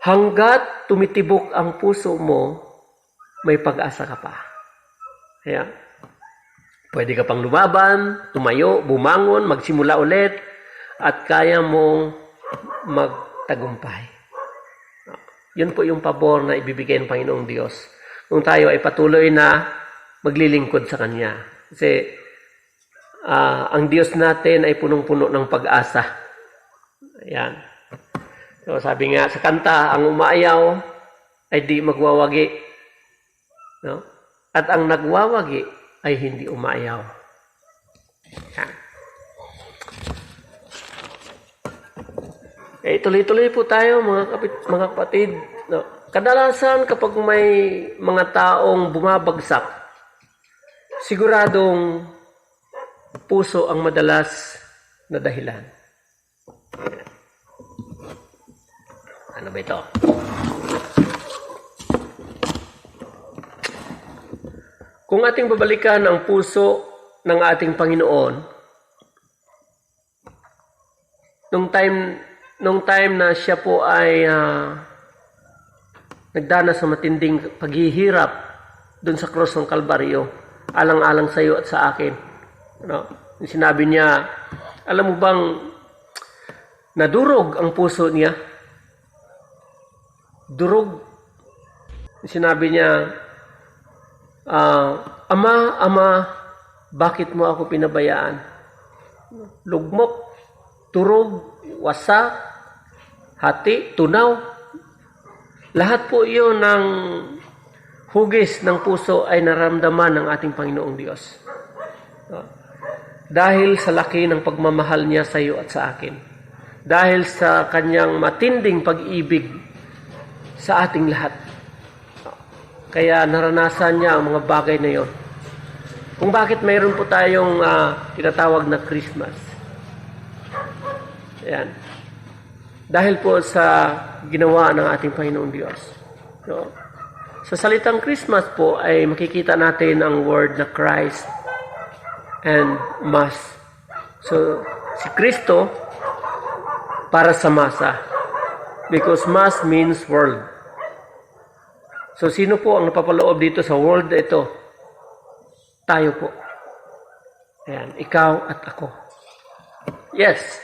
M: hanggat tumitibok ang puso mo, may pag-asa ka pa. Ayan. Pwede ka pang lumaban, tumayo, bumangon, magsimula ulit, at kaya mong magtagumpay. Yun po yung pabor na ibibigay ng Panginoong Diyos. Kung tayo ay patuloy na maglilingkod sa Kanya. Kasi ang Diyos natin ay punong-puno ng pag-asa. Ayan. So sabi nga sa kanta, ang umaayaw ay di magwawagi. No? At ang nagwawagi ay hindi umaayaw. Ayan. Tuloy-tuloy po tayo mga kapatid. No? Kadalasan kapag may mga taong bumabagsak, siguradong puso ang madalas na dahilan. Ano ba ito? Kung ating babalikan ang puso ng ating Panginoon, nung time na siya po ay nagdanas sa matinding paghihirap doon sa cross ng Kalbaryo, alang-alang sa iyo at sa akin. No? Sinabi niya, alam mo bang nadurog ang puso niya? Durog. Sinabi niya, Ama, bakit mo ako pinabayaan? Lugmok, turog, wasak, hati, tunaw. Lahat po iyon ng hugis ng puso ay naramdaman ng ating Panginoong Diyos. Dahil sa laki ng pagmamahal niya sa iyo at sa akin. Dahil sa kanyang matinding pag-ibig sa ating lahat. Kaya naranasan niya ang mga bagay na iyon. Kung bakit mayroon po tayong tinatawag na Christmas. Ayan. Dahil po sa ginawa ng ating Panginoong Diyos. No? Sa salitang Christmas po ay makikita natin ang word na Christ and Mass. So, si Kristo para sa masa. Because Mass means world. So, sino po ang napapaloob dito sa world na ito? Tayo po. Ayan, ikaw at ako. Yes.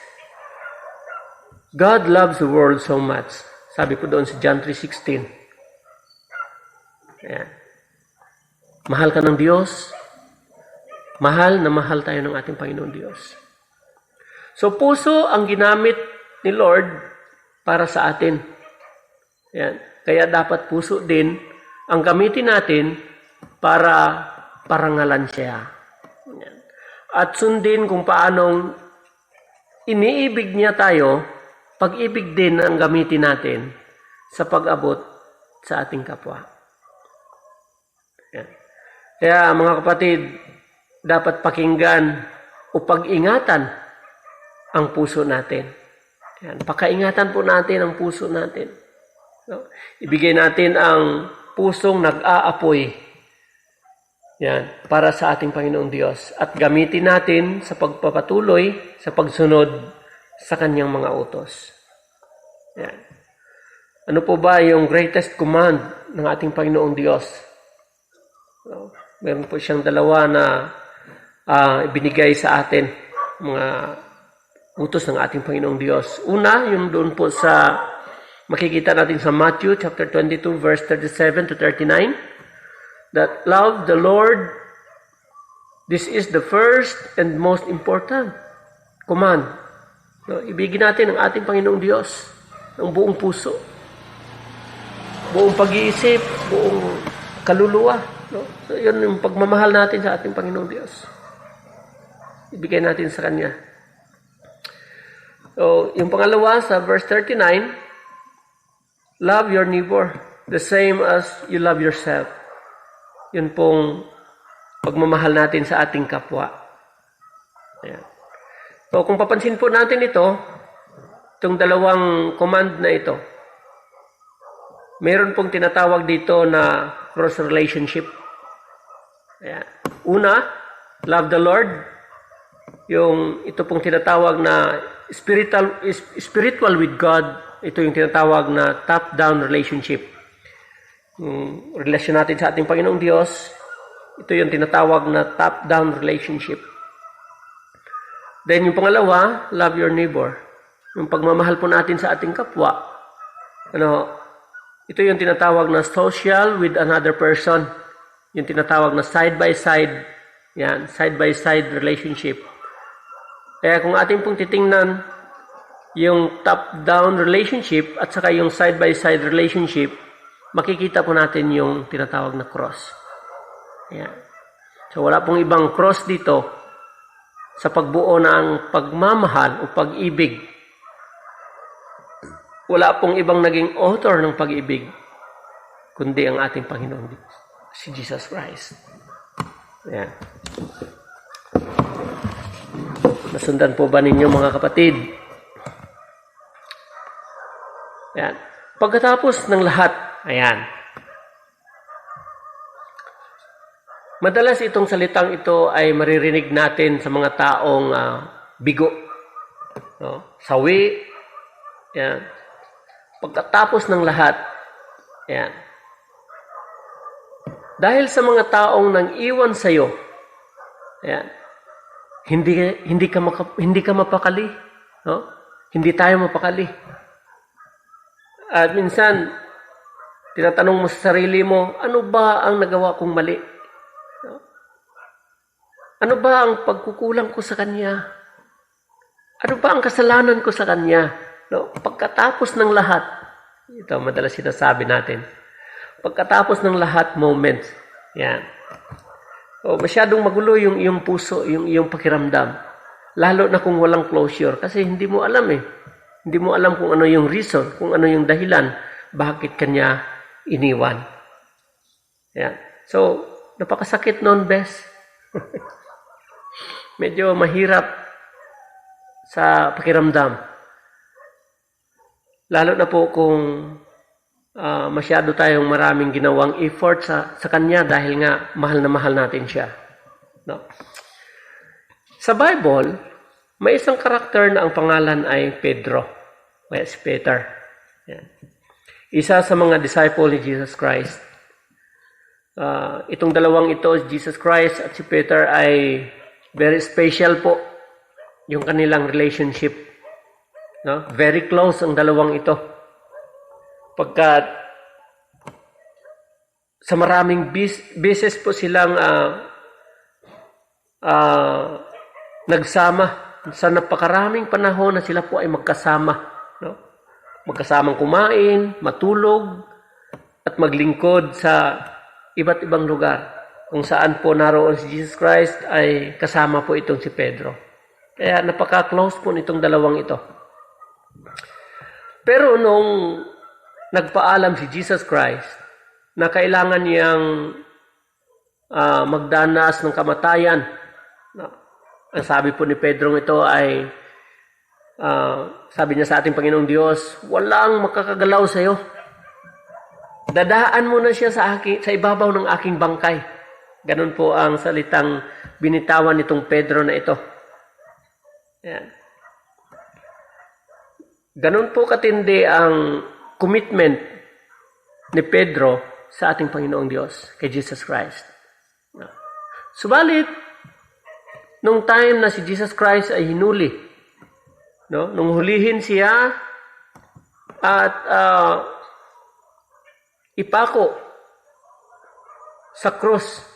M: God loves the world so much. Sabi po doon sa John 3:16. Ayan. Mahal ka ng Diyos. Mahal na mahal tayo ng ating Panginoon Diyos. So, puso ang ginamit ni Lord para sa atin. Ayan. Kaya dapat puso din ang gamitin natin para parangalan siya. Ayan. At sundin kung paanong iniibig niya tayo, pag-ibig din ang gamitin natin sa pag-abot sa ating kapwa. Ayan. Kaya mga kapatid, dapat pakinggan o pag-ingatan ang puso natin. Ayan. Pakaingatan po natin ang puso natin. No? Ibigay natin ang pusong nag-aapoy Yan, para sa ating Panginoong Diyos. At gamitin natin sa pagpapatuloy, sa pagsunod sa Kanyang mga utos. Yan. Ano po ba yung greatest command ng ating Panginoong Diyos? Meron po siyang dalawa na ibinigay sa atin, mga utos ng ating Panginoong Diyos. Una, yung doon po sa makikita natin sa Matthew chapter 22 verse 37 to 39, that love the Lord, this is the first and most important command. No, ibigin natin ang ating Panginoong Diyos ng buong puso, buong pag-iisip, buong kaluluwa. No? So, yun yung pagmamahal natin sa ating Panginoong Diyos. Ibigay natin sa Kanya. So, yung pangalawa sa verse 39, love your neighbor the same as you love yourself. Yun pong pagmamahal natin sa ating kapwa. Ayan. So, kung papansin po natin itong dalawang command na ito, meron pong tinatawag dito na cross relationship. Ayan. Una, love the Lord. Ito pong tinatawag na spiritual with God. Ito yung tinatawag na top-down relationship. Yung relasyon natin sa ating Panginoong Diyos, ito yung tinatawag na top-down relationship. Then yung pangalawa, love your neighbor. Yung pagmamahal po natin sa ating kapwa. Ito yung tinatawag na social with another person. Yung tinatawag na side-by-side. Yan, side-by-side relationship. Kaya kung ating pong titingnan yung top-down relationship at saka yung side-by-side relationship, makikita po natin yung tinatawag na cross. Yan. So wala pong ibang cross dito sa pagbuo ng pagmamahal o pag-ibig. Wala pong ibang naging author ng pag-ibig kundi ang ating Panginoong Diyos, si Jesus Christ. Ayan. Nasundan po ba ninyo mga kapatid? Ayan. Pagkatapos ng lahat, ayan. Madalas itong salitang ito ay maririnig natin sa mga taong bigo. No? Sawi. Ayan. Pagkatapos ng lahat, ayan. Dahil sa mga taong nang iwan sa iyo, ayan, hindi ka mapakali, no? Hindi tayo mapakali. At minsan tinatanong mo sa sarili mo, ano ba ang nagawa kong mali? No? Ano ba ang pagkukulang ko sa Kanya? Ano ba ang kasalanan ko sa Kanya? No? Pagkatapos ng lahat, ito madalas sinasabi natin, pagkatapos ng lahat, moments. Yan. O, masyadong magulo yung iyong puso, yung iyong pakiramdam. Lalo na kung walang closure. Kasi hindi mo alam eh. Hindi mo alam kung ano yung reason, kung ano yung dahilan, bakit kanya iniwan. Yan. So, napakasakit nun, Bes. Medyo mahirap sa pakiramdam. Lalo na po kung masyado tayong maraming ginawang effort sa Kanya dahil nga mahal na mahal natin siya. No? Sa Bible, may isang karakter na ang pangalan ay Pedro. Si Peter. Yan. Isa sa mga disciple ni Jesus Christ. Itong dalawang ito, Jesus Christ at si Peter, ay very special po yung kanilang relationship. No? Very close ang dalawang ito. Pagkat sa maraming beses po silang nagsama sa napakaraming panahon na sila po ay magkasama. No? Magkasamang kumain, matulog, at maglingkod sa iba't ibang lugar. Kung saan po naroon si Jesus Christ ay kasama po itong si Pedro. Kaya napaka-close po nitong dalawang ito. Pero nung nagpaalam si Jesus Christ na kailangan niyang magdanas ng kamatayan. Ang sabi po ni Pedro ito ay, sabi niya sa ating Panginoong Diyos, walang makakagalaw sa iyo. Dadaan mo na siya sa ibabaw ng aking bangkay. Ganun po ang salitang binitawan nitong Pedro na ito. Yan. Ganun po katindi ang commitment ni Pedro sa ating Panginoong Diyos, kay Jesus Christ. Subalit, nung time na si Jesus Christ ay hinuli, no? Nung hulihin siya at ipako sa krus,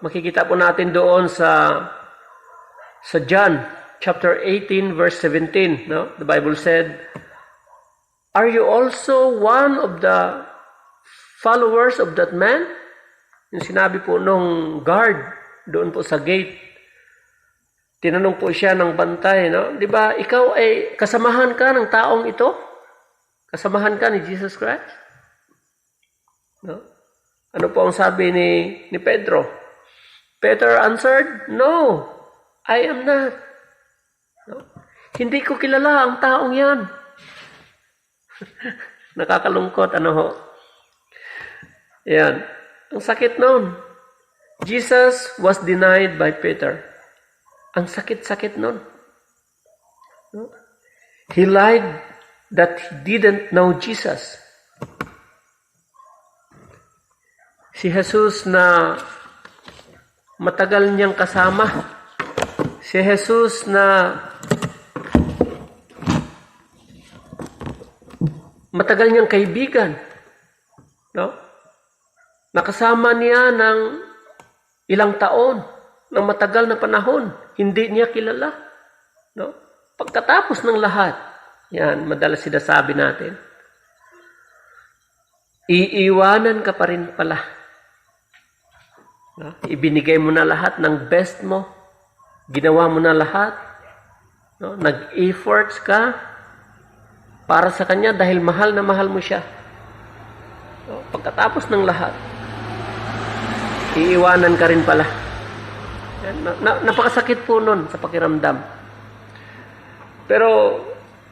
M: makikita po natin doon sa John chapter 18 verse 17, no? The Bible said, "Are you also one of the followers of that man?" Yung sinabi po nung guard doon po sa gate. Tinanong po siya ng bantay, no? Di ba, ikaw ay kasamahan ka ng taong ito? Kasamahan ka ni Jesus Christ? No? Ano po ang sabi ni Pedro? Peter answered, "No, I am not." No? Hindi ko kilala ang taong yan. Nakakalungkot, ano ho? Yan. Ang sakit nun. Jesus was denied by Peter. Ang sakit-sakit nun. No? He lied that he didn't know Jesus. Si Jesus na matagal niyang kasama. Si Jesus na matagal niyang kaibigan. No? Nakasama niya ng ilang taon, ng matagal na panahon. Hindi niya kilala. No? Pagkatapos ng lahat, yan, madalas sinasabi natin, iiwanan ka pa rin pala. No? Ibinigay mo na lahat ng best mo. Ginawa mo na lahat. No? Nag-efforts ka para sa Kanya dahil mahal na mahal mo siya. No? Pagkatapos ng lahat, iiwanan ka rin pala. Napakasakit po nun sa pakiramdam. Pero,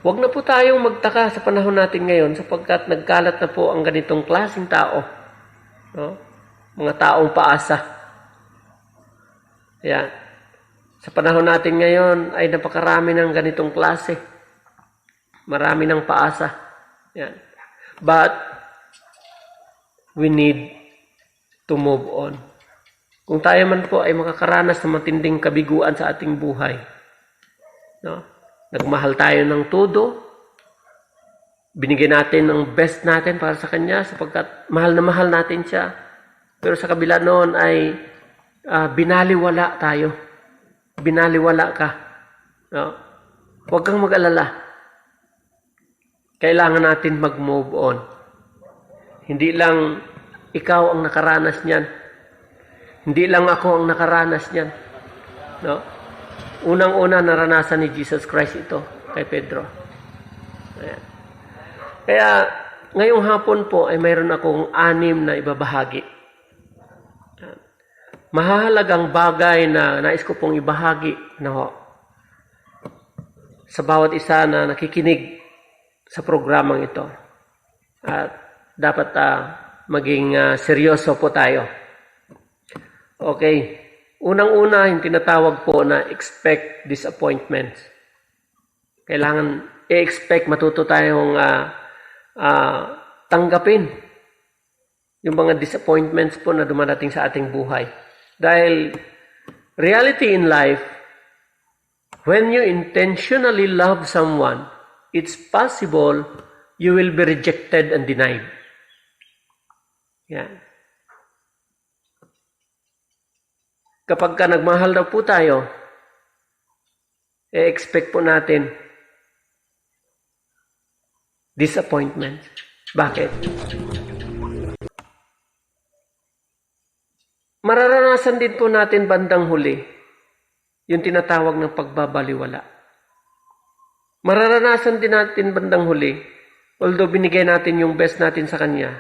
M: wag na po tayong magtaka sa panahon natin ngayon sapagkat nagkalat na po ang ganitong klaseng tao. No? Mga taong paasa. Yan. Sa panahon natin ngayon ay napakarami ng ganitong klase. Marami ng paasa. Yan. But, we need to move on. Kung tayo man po ay makakaranas ng matinding kabiguan sa ating buhay, no? Nagmahal tayo ng todo, binigyan natin ang best natin para sa Kanya sapagkat mahal na mahal natin siya. Pero sa kabila noon ay binaliwala tayo. Binaliwala ka. No? Huwag kang mag-alala. Kailangan natin mag-move on. Hindi lang ikaw ang nakaranas niyan. Hindi lang ako ang nakaranas niyan. No? Unang-una naranasan ni Jesus Christ ito kay Pedro. Ayan. Kaya ngayong hapon po ay mayroon akong 6 na ibabahagi. Ayan. Mahalagang bagay na nais ko pong ibahagi sa bawat isa na nakikinig sa programang ito. At dapat maging seryoso po tayo. Okay. Unang-una, yung tinatawag po na expect disappointments. Kailangan i-expect, matuto tayong tanggapin yung mga disappointments po na dumadating sa ating buhay. Dahil reality in life, when you intentionally love someone, it's possible you will be rejected and denied. Yan. Kapag ka nagmahal daw po tayo, expect po natin disappointment. Bakit? Mararanasan din po natin bandang huli yung tinatawag ng pagbabaliwala. Mararanasan din natin bandang huli, although binigay natin yung best natin sa Kanya,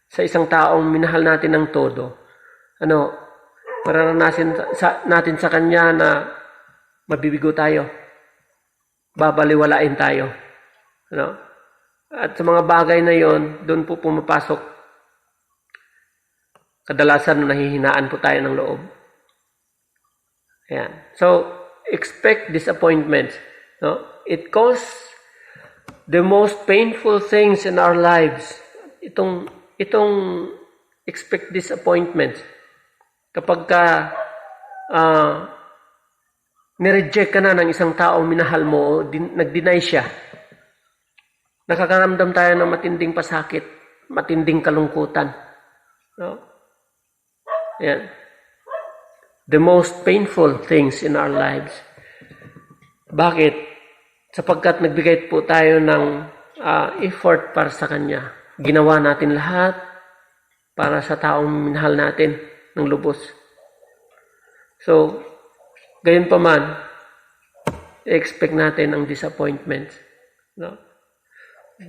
M: sa isang taong minahal natin ng todo, mararanasan natin sa Kanya na mabibigo tayo. Babaliwalain tayo. At sa mga bagay na yon, doon po pumapasok kadalasan nahihinaan po tayo ng loob. Ayan. So, expect disappointments. No? It causes the most painful things in our lives. Itong expect disappointments. Kapag ka nireject ka na ng isang taong minahal mo, nag-deny siya, nakakaramdam tayo ng matinding pasakit, matinding kalungkutan. No? Yan. The most painful things in our lives. Bakit? Sapagkat nagbigay po tayo ng effort para sa Kanya. Ginawa natin lahat para sa taong minahal natin ng lubos. So, gayon pa man, i-expect natin ang disappointment. No?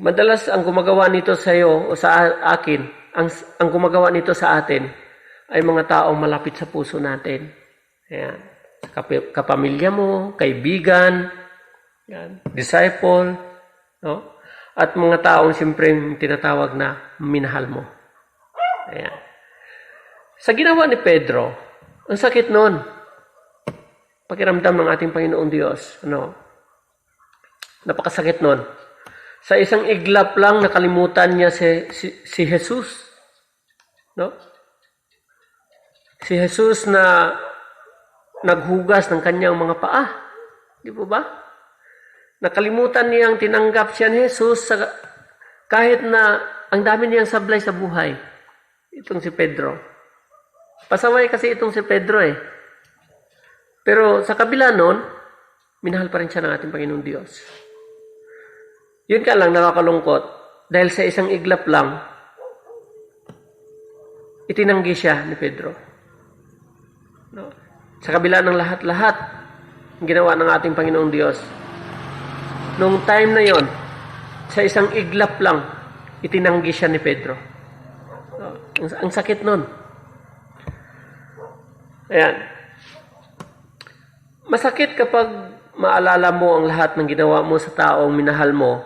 M: Madalas ang gumagawa nito sa iyo o sa akin, ang gumagawa nito sa atin ay mga taong malapit sa puso natin. Ayan. Kapamilya mo, kaibigan, yan, disciple, no? At mga taong siyempre tinatawag na minahal mo. Ayan. Sa ginawa ni Pedro, ang sakit nun. Pakiramdam ng ating Panginoong Diyos. Ano? Napakasakit nun. Sa isang iglap lang, nakalimutan niya si Jesus. No? Si Jesus na naghugas ng kanyang mga paa. Di po ba? Nakalimutan niyang tinanggap siya ni Jesus kahit na ang dami niyang sablay sa buhay. Itong si Pedro. Pasaway kasi itong si Pedro eh. Pero sa kabila nun, minahal pa rin siya ng ating Panginoong Diyos. Yun ka lang nakakalungkot. Dahil sa isang iglap lang, itinanggi siya ni Pedro. No? Sa kabila ng lahat-lahat ginawa ng ating Panginoong Diyos. Noong time na yon, sa isang iglap lang, itinanggi siya ni Pedro. No? Ang sakit nun. Ayan. Masakit kapag maalala mo ang lahat ng ginawa mo sa taong minahal mo,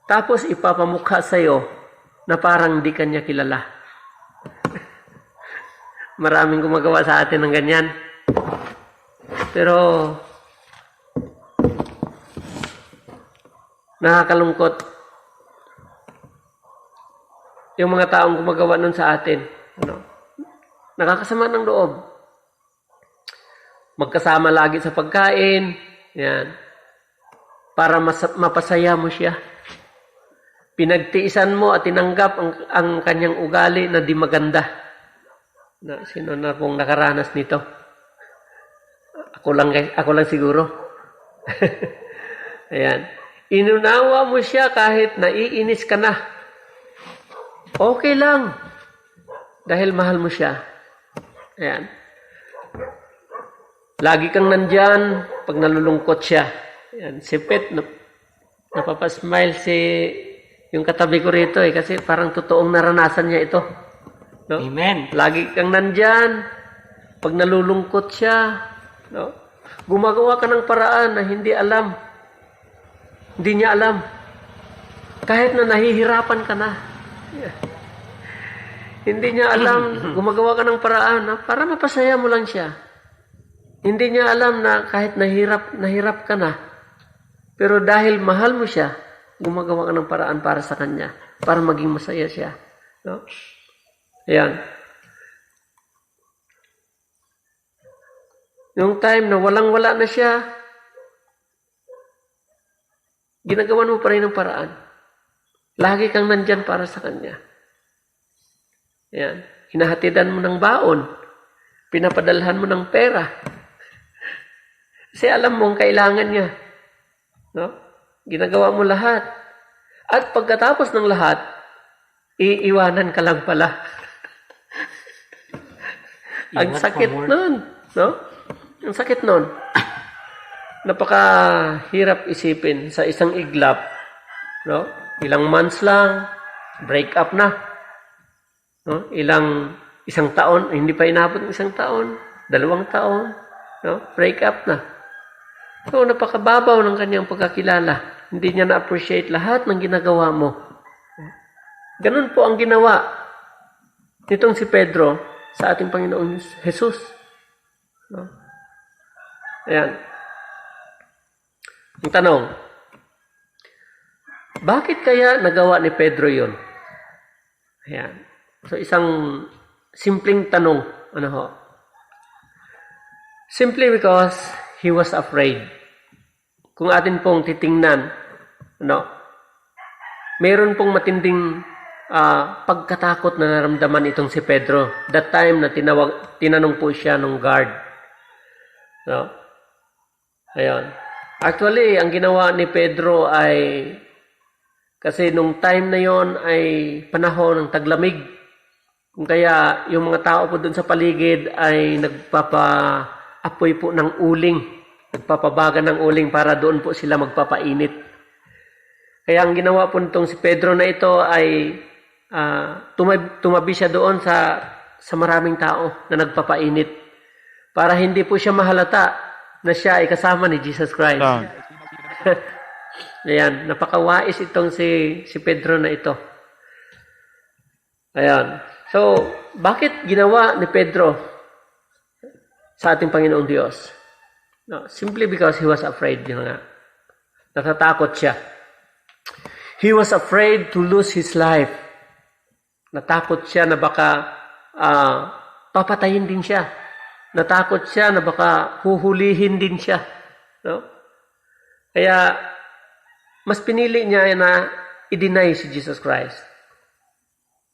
M: tapos ipapamukha sa'yo na parang di kanya kilala. Maraming gumagawa sa atin ng ganyan. Pero, nakakalungkot. Yung mga taong gumagawa nun sa atin, nakakasama ng loob. Magkasama lagi sa pagkain, yan, para mapasaya mo siya. Pinagtiisan mo at tinanggap ang kanyang ugali na di maganda. Sino na pong nakaranas nito? Ako lang siguro. Ayan. Inunawa mo siya kahit naiinis ka na. Okay lang. Dahil mahal mo siya. Ayan. Lagi kang nandyan pag nalulungkot siya. Ayan. Si Pet, napapasmile yung katabi ko rito kasi parang totoong naranasan niya ito. No?
B: Amen.
M: Lagi kang nandyan pag nalulungkot siya. No? Gumagawa ka ng paraan na hindi alam. Hindi niya alam. Kahit na nahihirapan ka na. Yeah. Hindi niya alam. Gumagawa ka ng paraan para mapasaya mo lang siya. Hindi niya alam na kahit nahirap ka na. Pero dahil mahal mo siya, gumagawa ka ng paraan para sa kanya. Para maging masaya siya. No? Ayan. Yung time na walang-wala na siya, ginagawan mo pa rin ng paraan. Lagi kang nandyan para sa kanya. Ayan. Hinahatidan mo ng baon. Pinapadalhan mo ng pera. Kasi alam mo ang kailangan niya. No? Ginagawa mo lahat. At pagkatapos ng lahat, iiwanan ka lang pala. Ang sakit nun. No? Ang sakit nun. Napakahirap isipin sa isang iglap. No? Ilang months lang, break up na. No? Isang taon, hindi pa inabot ng isang taon, 2 taon, no? Break up na. So, napakababaw ng kanyang pagkakilala. Hindi niya na-appreciate lahat ng ginagawa mo. Ganun po ang ginawa nitong si Pedro sa ating Panginoong Jesus. No? Ayan. Ang tanong, bakit kaya nagawa ni Pedro yun? Ayan. So, isang simpleng tanong. Ano ho? Simply because he was afraid. Kung atin pong titingnan, mayroon pong matinding pagkatakot na naramdaman itong si Pedro. That time na tinanong po siya ng guard. No? Ayun. Actually, ang ginawa ni Pedro ay, kasi nung time na yon ay panahon ng taglamig. Kung kaya yung mga tao po dun sa paligid ay nagpapa-apoy po ng uling. Nagpapabaga ng uling para doon po sila magpapainit. Kaya ang ginawa po nitong si Pedro na ito ay tumabi siya doon sa maraming tao na nagpapainit para hindi po siya mahalata na siya ay kasama ni Jesus Christ. Ayan, napakawais itong si Pedro na ito. Ayan. So, bakit ginawa ni Pedro sa ating Panginoong Diyos? No, simply because he was afraid. Yun nga. Natatakot siya. He was afraid to lose his life. Natakot siya na baka papatayin din siya. Natakot siya na baka huhulihin din siya. No? Kaya, mas pinili niya na i-deny si Jesus Christ.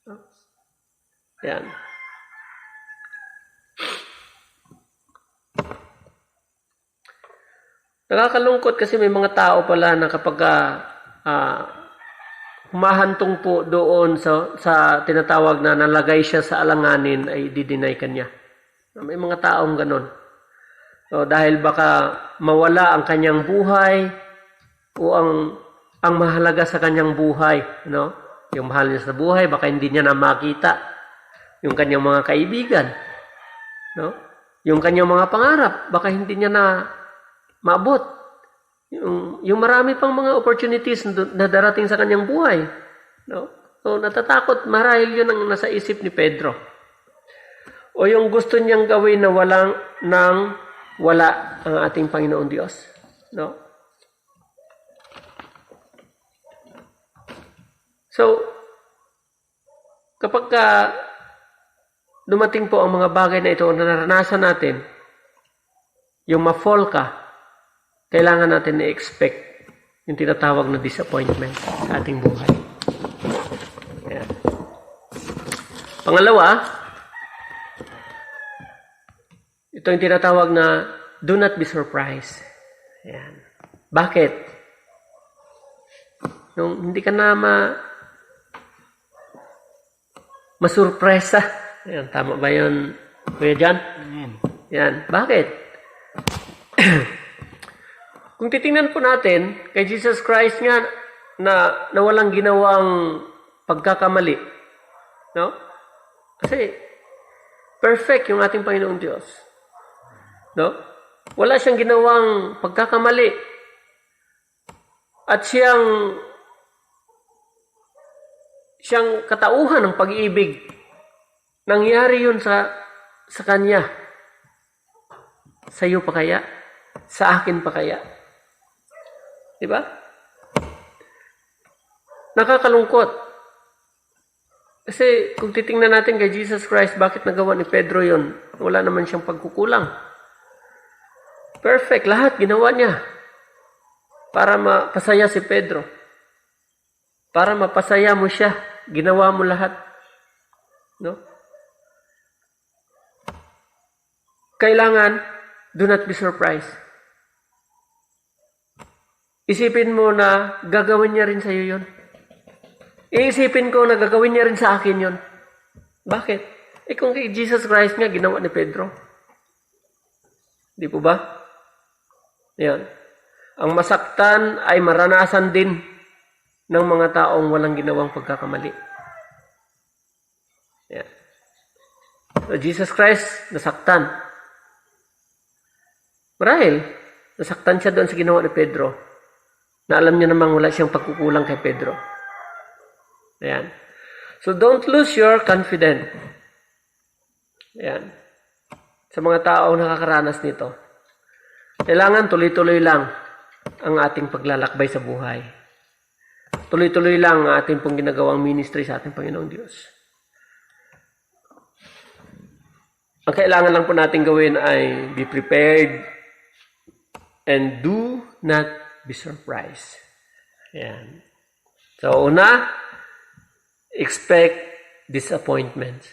M: No? Yan. Nakakalungkot kasi may mga tao pala na kapag humahantong po doon sa tinatawag na nalagay siya sa alanganin ay didinay kanya. May mga taong ganon. So, dahil baka mawala ang kanyang buhay o ang mahalaga sa kanyang buhay. No? Yung mahal niya sa buhay, baka hindi niya na makita. Yung kanyang mga kaibigan. No? Yung kanyang mga pangarap, baka hindi niya na maabot. Yung marami pang mga opportunities na darating sa kanyang buhay. No? So, natatakot marahil yun ang nasa isip ni Pedro. O yung gusto niyang gawin na wala ang ating Panginoon Diyos. No? So, kapag dumating po ang mga bagay na ito na naranasan natin, yung ma-fall ka, kailangan natin i-expect yung tinatawag na disappointment sa ating buhay. Ayan. Pangalawa, ito yung tinatawag na do not be surprised. Ayan. Bakit? Nung hindi ka na masurpresa. Ayan, tama ba yun, Kuya John? Ayan. Bakit? Kung titingnan po natin, kay Jesus Christ nga na walang ginawang pagkakamali. No? Kasi perfect yung ating Panginoong Diyos. No? Wala siyang ginawang pagkakamali. At siyang katauhan ng pag-ibig. Nangyari yun sa Kanya. Sa iyo pa kaya? Sa akin pa kaya? Diba? Nakakalungkot. Kasi kung titingnan natin kay Jesus Christ, bakit nagawa ni Pedro yun? Wala naman siyang pagkukulang. Perfect. Lahat ginawa niya. Para mapasaya si Pedro. Para mapasaya mo siya. Ginawa mo lahat. No? Kailangan, do not be surprised. Isipin mo na gagawin niya rin sa iyo yun. Iisipin ko na gagawin niya rin sa akin yun. Bakit? Kung kay Jesus Christ nga, ginawa ni Pedro. Di po ba? Yan. Ang masaktan ay maranasan din ng mga taong walang ginawang pagkakamali. Yan. So, Jesus Christ, nasaktan. Marahil, nasaktan siya doon sa ginawa ni Pedro. Na alam niya namang wala siyang pagkukulang kay Pedro. Ayan. So, don't lose your confidence. Ayan. Sa mga taong nakakaranas nito, kailangan tuloy-tuloy lang ang ating paglalakbay sa buhay. Tuloy-tuloy lang ang ating pong ginagawang ministry sa ating Panginoong Diyos. Ang kailangan lang po natin gawin ay be prepared and do not be surprised. Ayan. So, una, expect disappointment.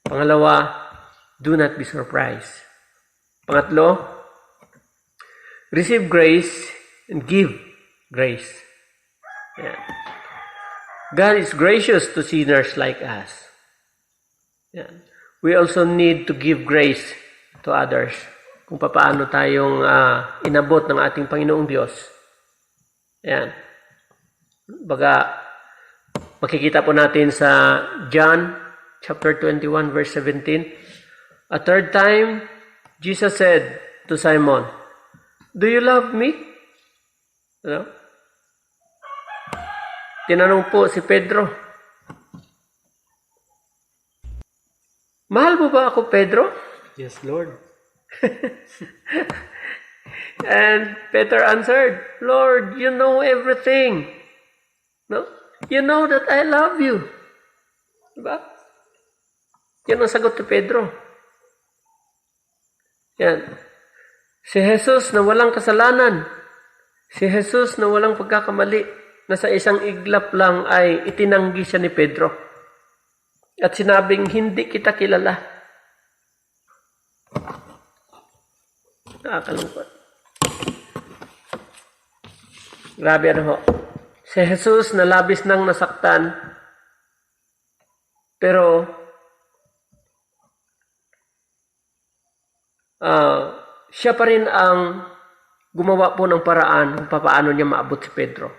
M: Pangalawa, do not be surprised. Pangatlo, receive grace and give grace. Ayan. God is gracious to sinners like us. Ayan. We also need to give grace to others kung paano tayong inabot ng ating Panginoong Diyos. Ayan. Baga, makikita po natin sa John chapter 21 verse 17. A third time, Jesus said to Simon, "Do you love me?" Ano? Tinanong po si Pedro, "Mahal mo ba ako, Pedro?"
B: Yes, Lord.
M: And Peter answered, "Lord, you know everything. No? You know that I love you." Diba? Yan ang sagot ni Pedro. Yan. Si Jesus na walang kasalanan, si Jesus na walang pagkakamali, na sa isang iglap lang ay itinanggi siya ni Pedro. At sinabing, "Hindi kita kilala." Nakakalungkot. Grabe ano ho. Si Jesus na labis nang nasaktan, pero siya pa rin ang gumawa po ng paraan kung paano niya maabot si Pedro.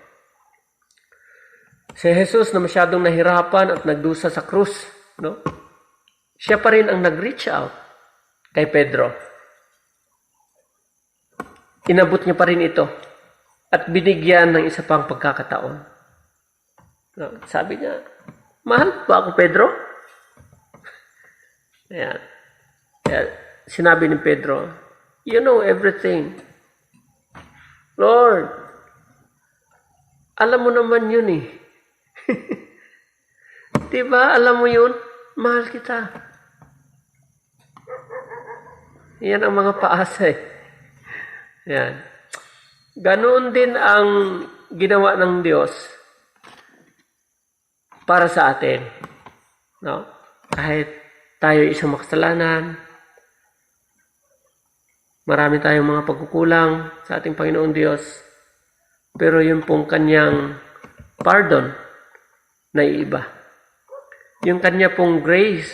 M: Si Jesus na masyadong nahirapan at nagdusa sa krus, no? Siya pa rin ang nag-reach out kay Pedro. Inabot niya pa rin ito at binigyan ng isa pang pagkakataon. No? Sabi niya, "Mahal ba ako, Pedro?" Ayan. Kaya sinabi ni Pedro, "You know everything. Lord, alam mo naman yun eh." Diba? Alam mo yun? Mahal kita. Yan ang mga paasa eh. Yan. Ganoon din ang ginawa ng Diyos para sa atin. No? Kahit tayo isang makasalanan, marami tayong mga pagkukulang sa ating Panginoong Diyos, pero yun pong kanyang pardon na iiba. Yung kanya pong grace,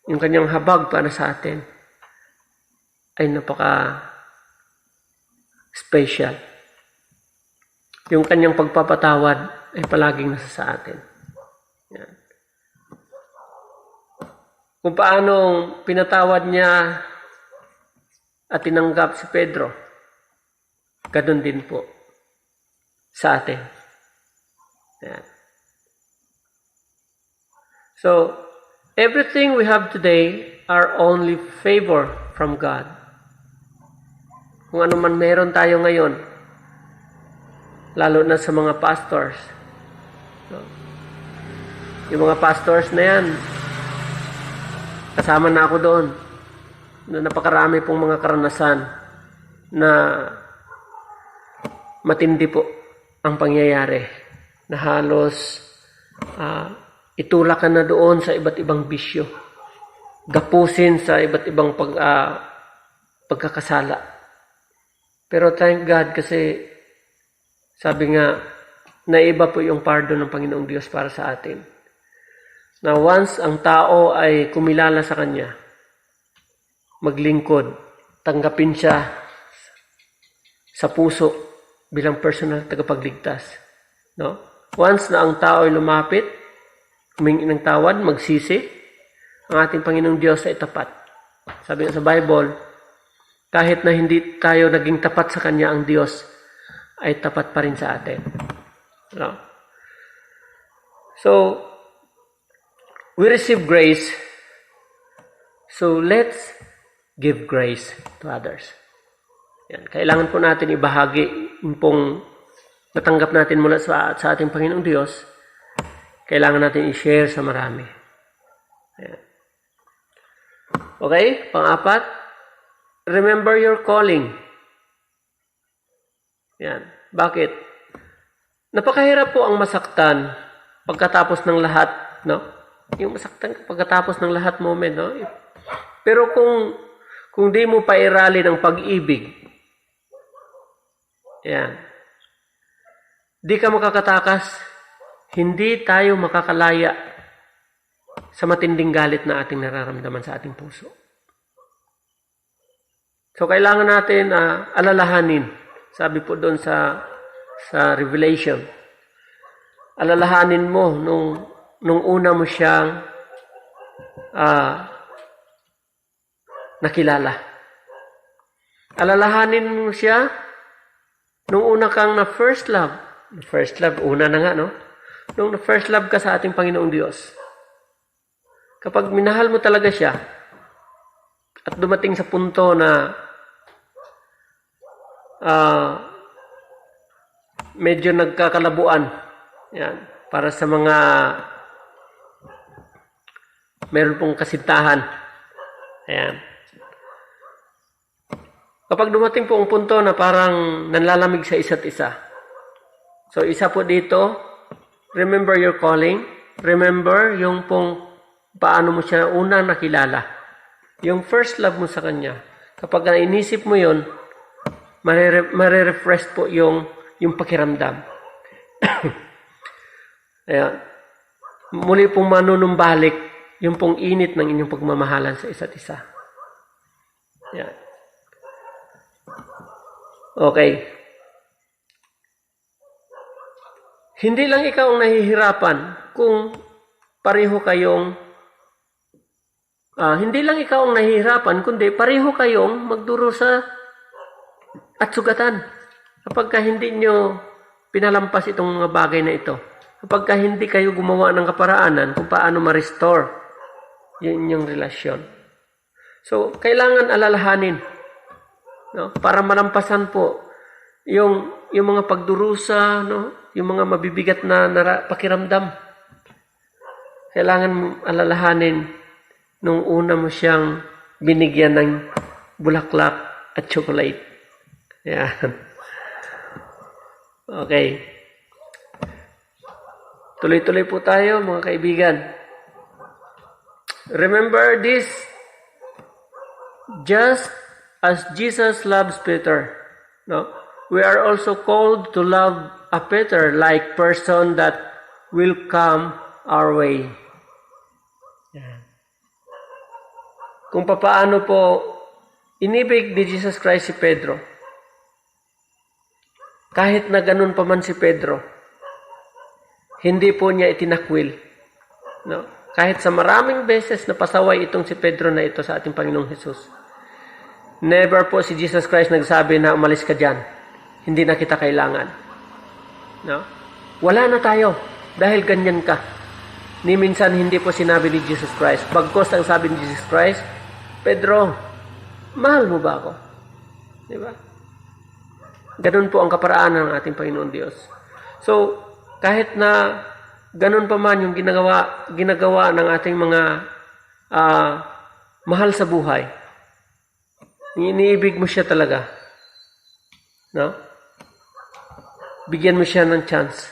M: yung kanyang habag para sa atin, ay napaka-special. Yung kanyang pagpapatawad ay palaging nasa sa atin. Yan. Kung paano pinatawad niya at tinanggap si Pedro, ganun din po sa atin. Yan. So, everything we have today are only favor from God. Kung ano man meron tayo ngayon, lalo na sa mga pastors. No? Yung mga pastors na yan, kasama na ako doon, na napakarami pong mga karanasan na matindi po ang pangyayari, na halos itulak ka na doon sa iba't ibang bisyo, gapusin sa iba't ibang pagkakasala. Pero thank God kasi sabi nga, naiba po yung pardon ng Panginoong Diyos para sa atin. Na once ang tao ay kumilala sa Kanya, maglingkod, tanggapin siya sa puso bilang personal tagapagligtas. No? Once na ang tao ay lumapit, humingi ng tawad, magsisi, ang ating Panginoong Diyos ay tapat. Sabi nga sa Bible, kahit na hindi tayo naging tapat sa Kanya, ang Diyos ay tapat pa rin sa atin. No? So, we receive grace So let's give grace to others. Yan. Kailangan po natin ibahagi yung pong natanggap natin mula sa ating Panginoong Diyos. Kailangan natin i-share sa marami. Yan. Okay? Pang-apat, remember your calling. Yan. Bakit? Napakahirap po ang masaktan pagkatapos ng lahat, no? Yung masaktan pagkatapos ng lahat moment, no? Pero kung di mo pairali ng pag-ibig, yan, di ka makakatakas, hindi tayo makakalaya sa matinding galit na ating nararamdaman sa ating puso. So, kailangan natin alalahanin. Sabi po doon sa Revelation, alalahanin mo nung una mo siyang nakilala. Alalahanin mo siya nung una kang na first love. First love, una na nga, no? Nung na first love ka sa ating Panginoong Diyos. Kapag minahal mo talaga siya at dumating sa punto na medyo nagkakalabuan, yan, para sa mga meron pong kasintahan. Ayan. Kapag dumating po ang punto na parang nanlalamig sa isa't isa. So, isa po dito, remember your calling. Remember yung pong paano mo siya unang nakilala. Yung first love mo sa kanya. Kapag nainisip mo yun, marerefresh po yung pakiramdam. Ayan. Muli pong manunumbalik yung pong init ng inyong pagmamahalan sa isa't isa. Ayan. Okay. Hindi lang ikaw ang nahihirapan kung pareho kayong hindi lang ikaw ang nahihirapan, kundi pareho kayong magdurusa at sugatan. Kapag hindi nyo pinalampas itong mga bagay na ito. Kapag hindi kayo gumawa ng kaparaanan kung paano ma-restore yun yung relasyon. So, kailangan alalahanin, no? Para malampasan po yung mga pagdurusa, no? Yung mga mabibigat na pakiramdam. Kailangan alalahanin nung una mo siyang binigyan ng bulaklak at chocolate. Yan. Okay. Tuloy-tuloy po tayo, mga kaibigan. Remember this, just as Jesus loves Peter, no? We are also called to love a Peter-like person that will come our way. Kung papaano po inibig ni Jesus Christ si Pedro. Kahit na ganun pa man si Pedro, hindi po niya itinakwil. No? Kahit sa maraming beses na pasaway itong si Pedro na ito sa ating Panginoong Jesus. Never po si Jesus Christ nagsabi na umalis ka dyan. Hindi na kita kailangan. No? Wala na tayo dahil ganyan ka. Ni minsan hindi po sinabi ni Jesus Christ. Bagkos ang sabi ni Jesus Christ, Pedro, mahal mo ba ako? Di ba? Ganun po ang kaparaanan ng ating Panginoon Diyos. So, kahit na ganun pa man yung ginagawa ng ating mga mahal sa buhay, iniibig mo siya talaga. No? Bigyan mo siya ng chance.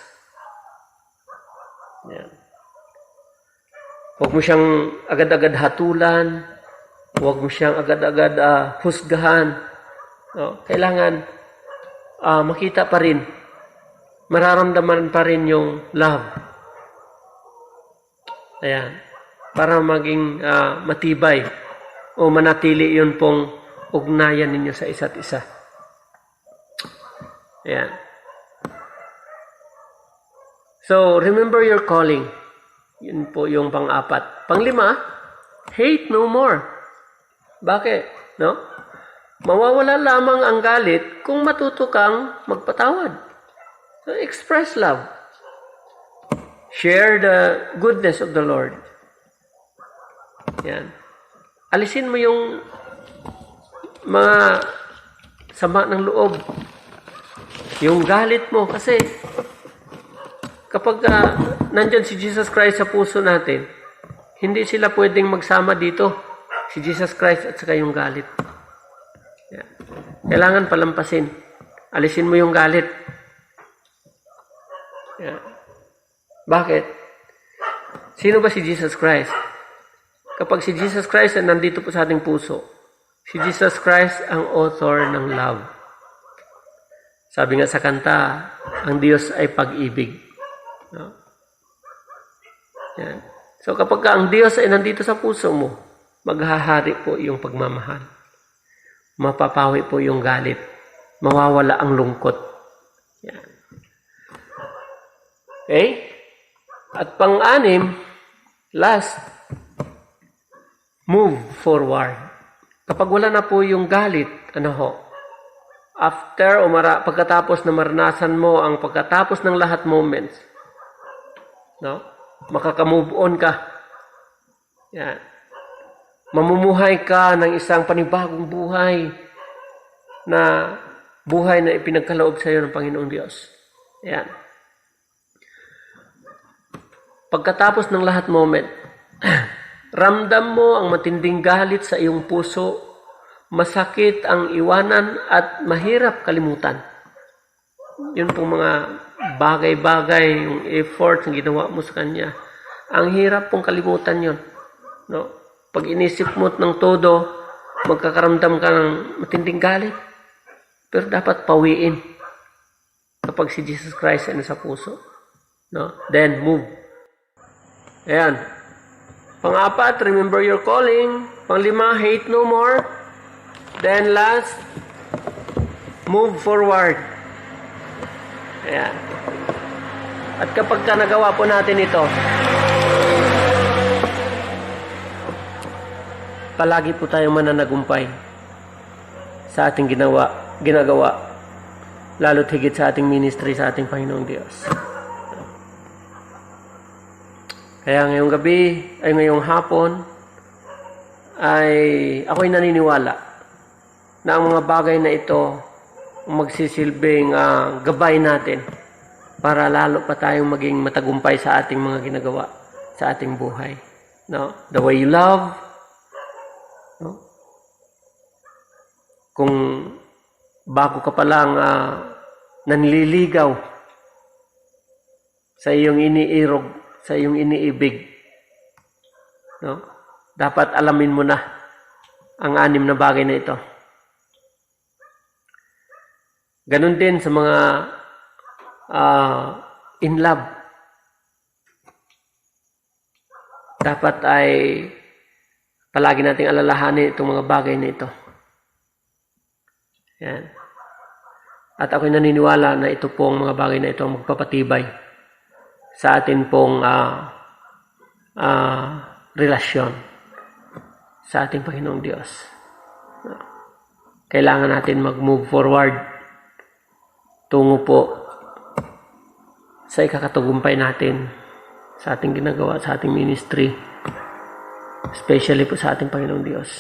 M: Yan. Huwag mo siyang agad-agad hatulan. Huwag mo siyang agad-agad husgahan. No? Kailangan makita pa rin. Mararamdaman pa rin yung love. Ayan. Para maging matibay o manatili yun pong ugnayan ninyo sa isa't isa. Ayan. So, remember your calling. Yun po yung pang-apat. Pang-lima, hate no more. Bakit? No? Mawawala lamang ang galit kung matuto kang magpatawad. So, express love. Share the goodness of the Lord. Yan. alisin mo yung mga sama ng loob, yung galit mo. Kasi kapag nandyan si Jesus Christ sa puso natin, hindi sila pwedeng magsama dito. Si Jesus Christ at saka yung galit. Yan. Kailangan palampasin. Alisin mo yung galit. Yan. Bakit? Sino ba si Jesus Christ? Kapag si Jesus Christ ay nandito po sa ating puso, si Jesus Christ ang author ng love. Sabi nga sa kanta, ang Diyos ay pag-ibig. No? Yan. So kapag ang Diyos ay nandito sa puso mo, maghahari po yung pagmamahal. Mapapawi po yung galit. Mawawala ang lungkot. Yan. Okay? At pang-anim, last, move forward. Kapag wala na po yung galit, after o pagkatapos na maranasan mo ang pagkatapos ng lahat moments, no? Makaka-move on ka. Yan. Mamumuhay ka ng isang panibagong buhay na ipinagkaloob sa iyo ng Panginoong Diyos. Yan. Pagkatapos ng lahat moment, ramdam mo ang matinding galit sa iyong puso, masakit ang iwanan at mahirap kalimutan. Yun pong mga bagay-bagay, yung effort na ginawa mo sa Kanya. Ang hirap pong kalimutan yun. No? Pag inisip mo ng todo, magkakaramdam ka ng matinding galit. Pero dapat pawiin kapag si Jesus Christ ay nasa puso. No? Then, move. Ayan. Pang-apat, remember your calling. Pang-lima, hate no more. Then last, move forward. Ayan. At kapag nagawa po natin ito, palagi po tayong mananagumpay sa ating ginagawa, lalo't higit sa ating ministry sa ating Panginoong Diyos. Kaya ngayong gabi, ay ngayong hapon, ay ako'y naniniwala na ang mga bagay na ito magsisilbing gabay natin para lalo pa tayong maging matagumpay sa ating mga ginagawa sa ating buhay. No? The way you love, no? Kung bago ka pa lang nanliligaw sa iyong iniirog, sa iyong iniibig, no? Dapat alamin mo na ang 6 na bagay na ito. Ganon din sa mga in love. Dapat ay palagi nating alalahanin itong mga bagay na ito. Yan. At ako'y naniniwala na ito pong mga bagay na ito ang magpapatibay sa atin pong relasyon sa ating Panginoong Diyos. Kailangan natin mag-move forward tungo po sa ikakatagumpay natin sa ating ginagawa, sa ating ministry, especially po sa ating Panginoong Diyos.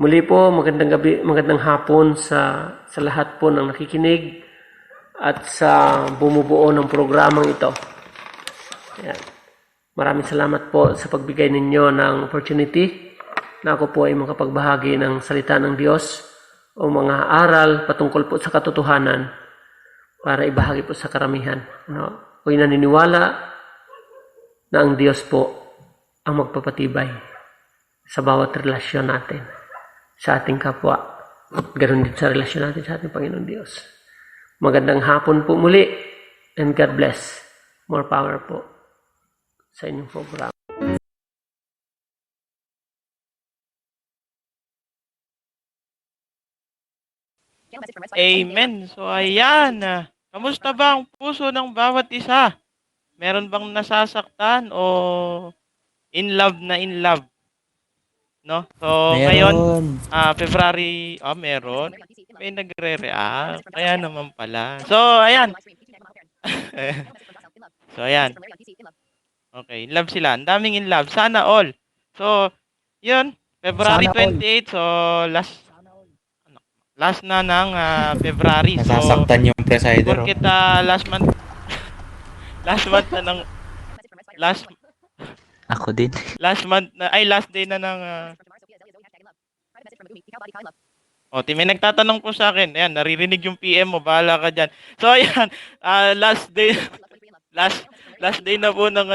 M: Muli po, magandang gabi, magandang hapon sa lahat po ng nakikinig at sa bumubuo ng programang ito. Ayan. Maraming salamat po sa pagbigay ninyo ng opportunity na ako po ay makapagbahagi ng salita ng Diyos o mga aral patungkol po sa katotohanan para ibahagi po sa karamihan. No? Ako'y naniniwala na ang Diyos po ang magpapatibay sa bawat relasyon natin sa ating kapwa. Ganon din sa relasyon natin sa ating Panginoon Diyos. Magandang hapon po muli and God bless. More power po sa inyong program.
A: Amen. So ayan, kamusta ba ang puso ng bawat isa? Meron bang nasasaktan o in love na in love? No? So ngayon, February, meron. May nagre-react. Kaya naman pala. So ayan. So ayan. Okay, in love sila. Ang daming in love. Sana all. So, yun, February
B: Sana all.
A: 28, so last na ng February. So,
B: Nasasaktan yung presider.
A: porket last month na ng
N: Ako din.
A: last day na ng may nagtatanong po sa akin. Ayan, naririnig yung PM mo, bahala ka diyan. So ayan, last day na po ng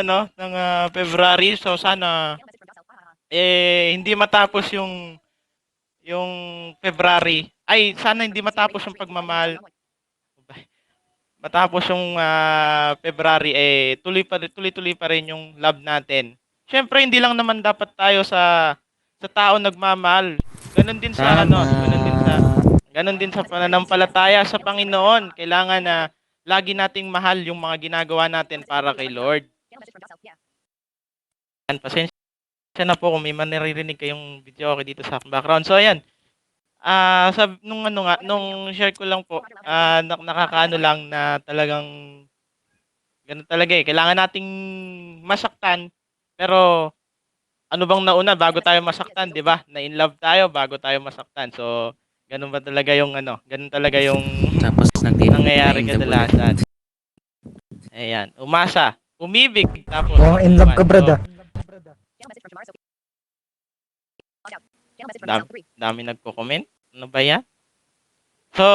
A: February. So sana hindi matapos yung February. Ay, sana hindi matapos yung pagmamahal. Matapos yung February, tuloy-tuloy pa rin yung love natin. Siyempre, hindi lang naman dapat tayo sa tao nagmamahal. Ganon din sa ganon din sa pananampalataya sa Panginoon. Kailangan na lagi nating mahal yung mga ginagawa natin para kay Lord. Pasensya na po kung may naririnig kayong video okay dito sa background. So ayan. Nung share ko lang po, nakakaano lang na talagang ganun talaga eh. Kailangan nating masaktan, pero ano bang nauna bago tayo masaktan, 'di ba? Na in love tayo bago tayo masaktan. So, ganun ba talaga yung ganun talaga yung
N: Tapos
A: nangyayari kadalasan. Ayan, umasa, umibig, tapos
B: in love ka, brad.
A: Dami nagko-comment. Ano ba yan? So,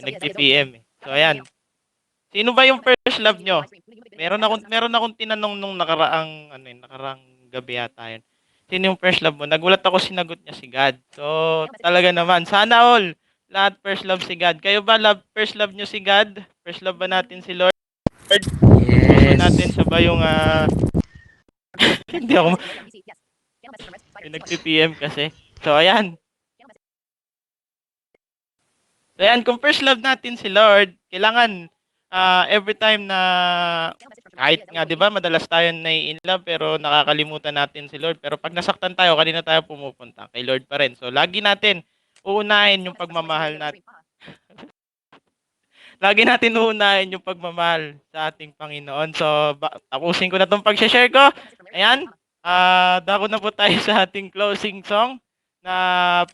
A: nag-PM eh. So, ayan. Sino ba yung first love nyo? Meron akong tinanong nung nakaraang gabi yata yun. Sino yung first love mo? Nagulat ako, sinagot niya si God. So, talaga naman. Sana all. Lahat first love si God. Kayo ba first love nyo si God? First love ba natin si Lord? Gusto natin siya ba yung hindi ako nag-PM kasi. So ayan, kung first love natin si Lord, kailangan every time na kahit nga 'di ba madalas tayo in love pero nakakalimutan natin si Lord, pero pag nasaktan tayo kanina tayo pumupunta kay Lord pa rin. So lagi natin uunahin yung pagmamahal natin. Lagi natin uunahin yung pagmamahal sa ating Panginoon. So, tapusin ko na itong pag-share ko. Ayan. Dako na po tayo sa ating closing song na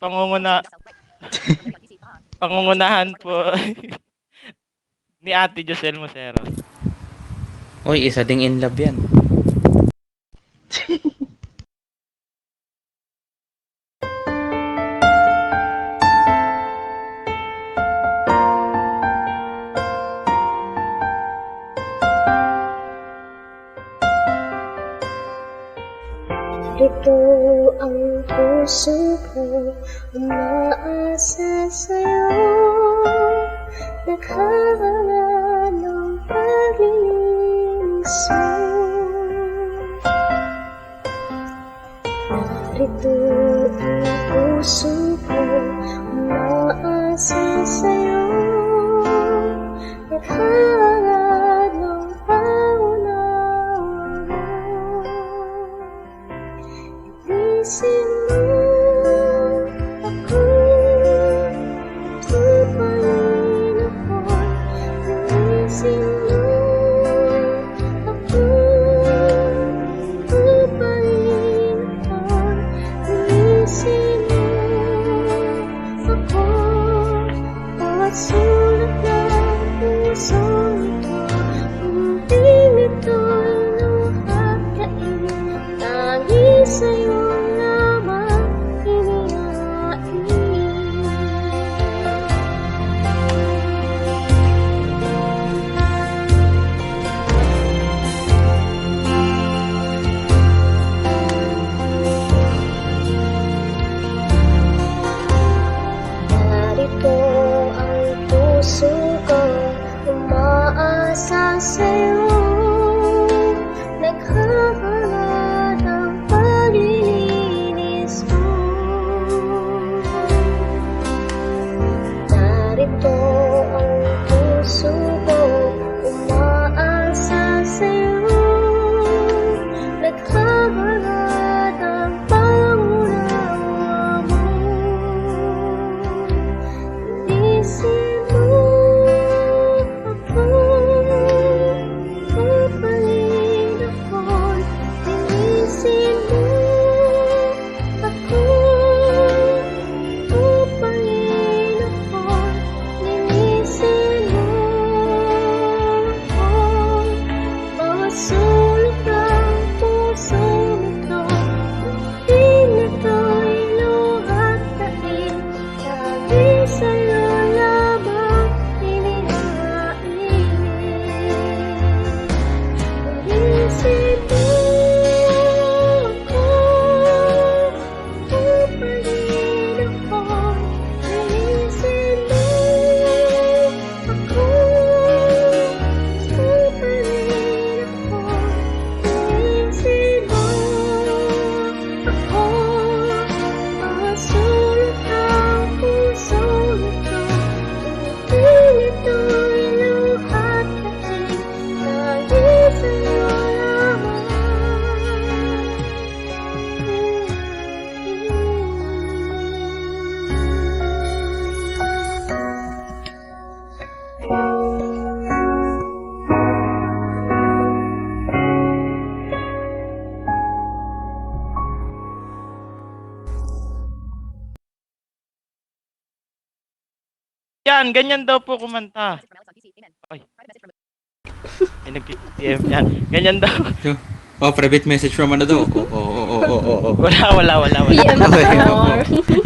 A: pangungunahan po ni Ate Josel Mosero.
N: Uy, isa ding in love yan.
K: Ito ang puso ko, umaasa sa'yo, naghahanga ng paglilinis mo. Narito ang puso ko, umaasa sa'yo, naghahanga ng paunawa mo. Isin mo ako, tupain ako. Isin mo ako, tupain ako. Isin mo ako, bawat sulat ng puso ito. Munting ito'y luhakain, tangi sa'yo. Narito ang
A: Yan, ganyan daw po kumanta. Ay. May nag-PM yan. Ganyan daw.
N: Oh, private message from ano daw? Oh.
A: Wala.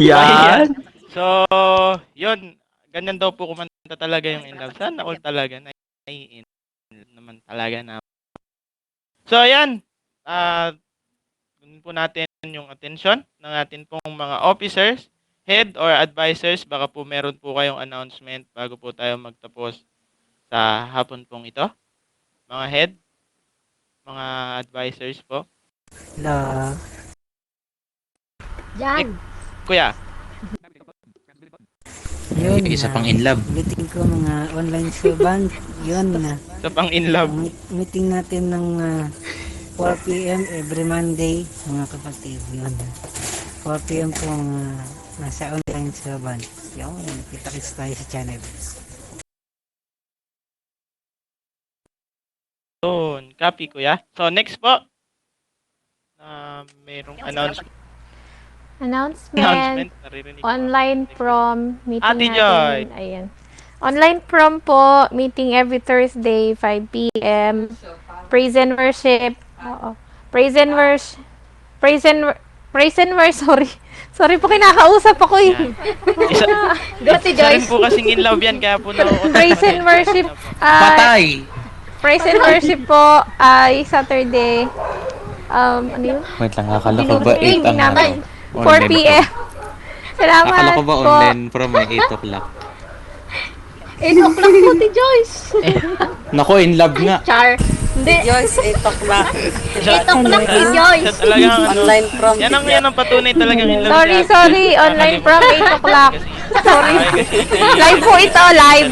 N: Yan.
A: So, yun. Ganyan daw po kumanta talaga yung In Love. Sana all talaga. Nai-in naman talaga na. So, ayan. Kunin po natin yung attention ng atin pong mga officers, head or advisors. Baka po meron po kayong announcement bago po tayo magtapos sa hapon pong ito. Mga head, mga advisors po.
H: Hello.
A: Yan. Kuya.
H: Yun
N: Isa pang in love.
H: Meeting ko mga online servant. Yun na.
A: Isa pang in love.
H: Meeting natin ng 4 p.m. every Monday, mga kapatid. Yun. 4 p.m. po nasa online servant. Yun. Kita-kits tayo sa channel.
A: Yun. Copy, kuya. So, next po. Mayroong announcement.
G: Announcement.
A: Naririnig ko.
G: Online prom meeting
A: Ate Joy.
G: natin. Ayan. Online prom po, meeting every Thursday, 5 p.m. Praise and worship. Oo. Praise and worship. Sorry. Sorry po, kinakausap ako eh.
A: Isa rin po kasing in love yan, kaya po nauutot.
G: Praise and worship.
N: Patay!
G: Praise and worship po ay Saturday. Ano yun?
N: Wait lang, akala ko ba 8 ang
G: namin.
N: ano?
G: 4 p.m. Salamat
N: Akala ko ba
G: po.
N: online from 8 o'clock?
G: 8 o'clock po, Ti Joyce.
N: Nako, in love nga.
G: Char. Hindi.
O: Joyce, 8 o'clock.
G: 8 o'clock, Ti Joyce.
A: Siya talagang
O: Online prom.
A: yan ang patunay talagang in love.
G: Sorry. Online prom, 8 o'clock. Sorry. Live po ito, live.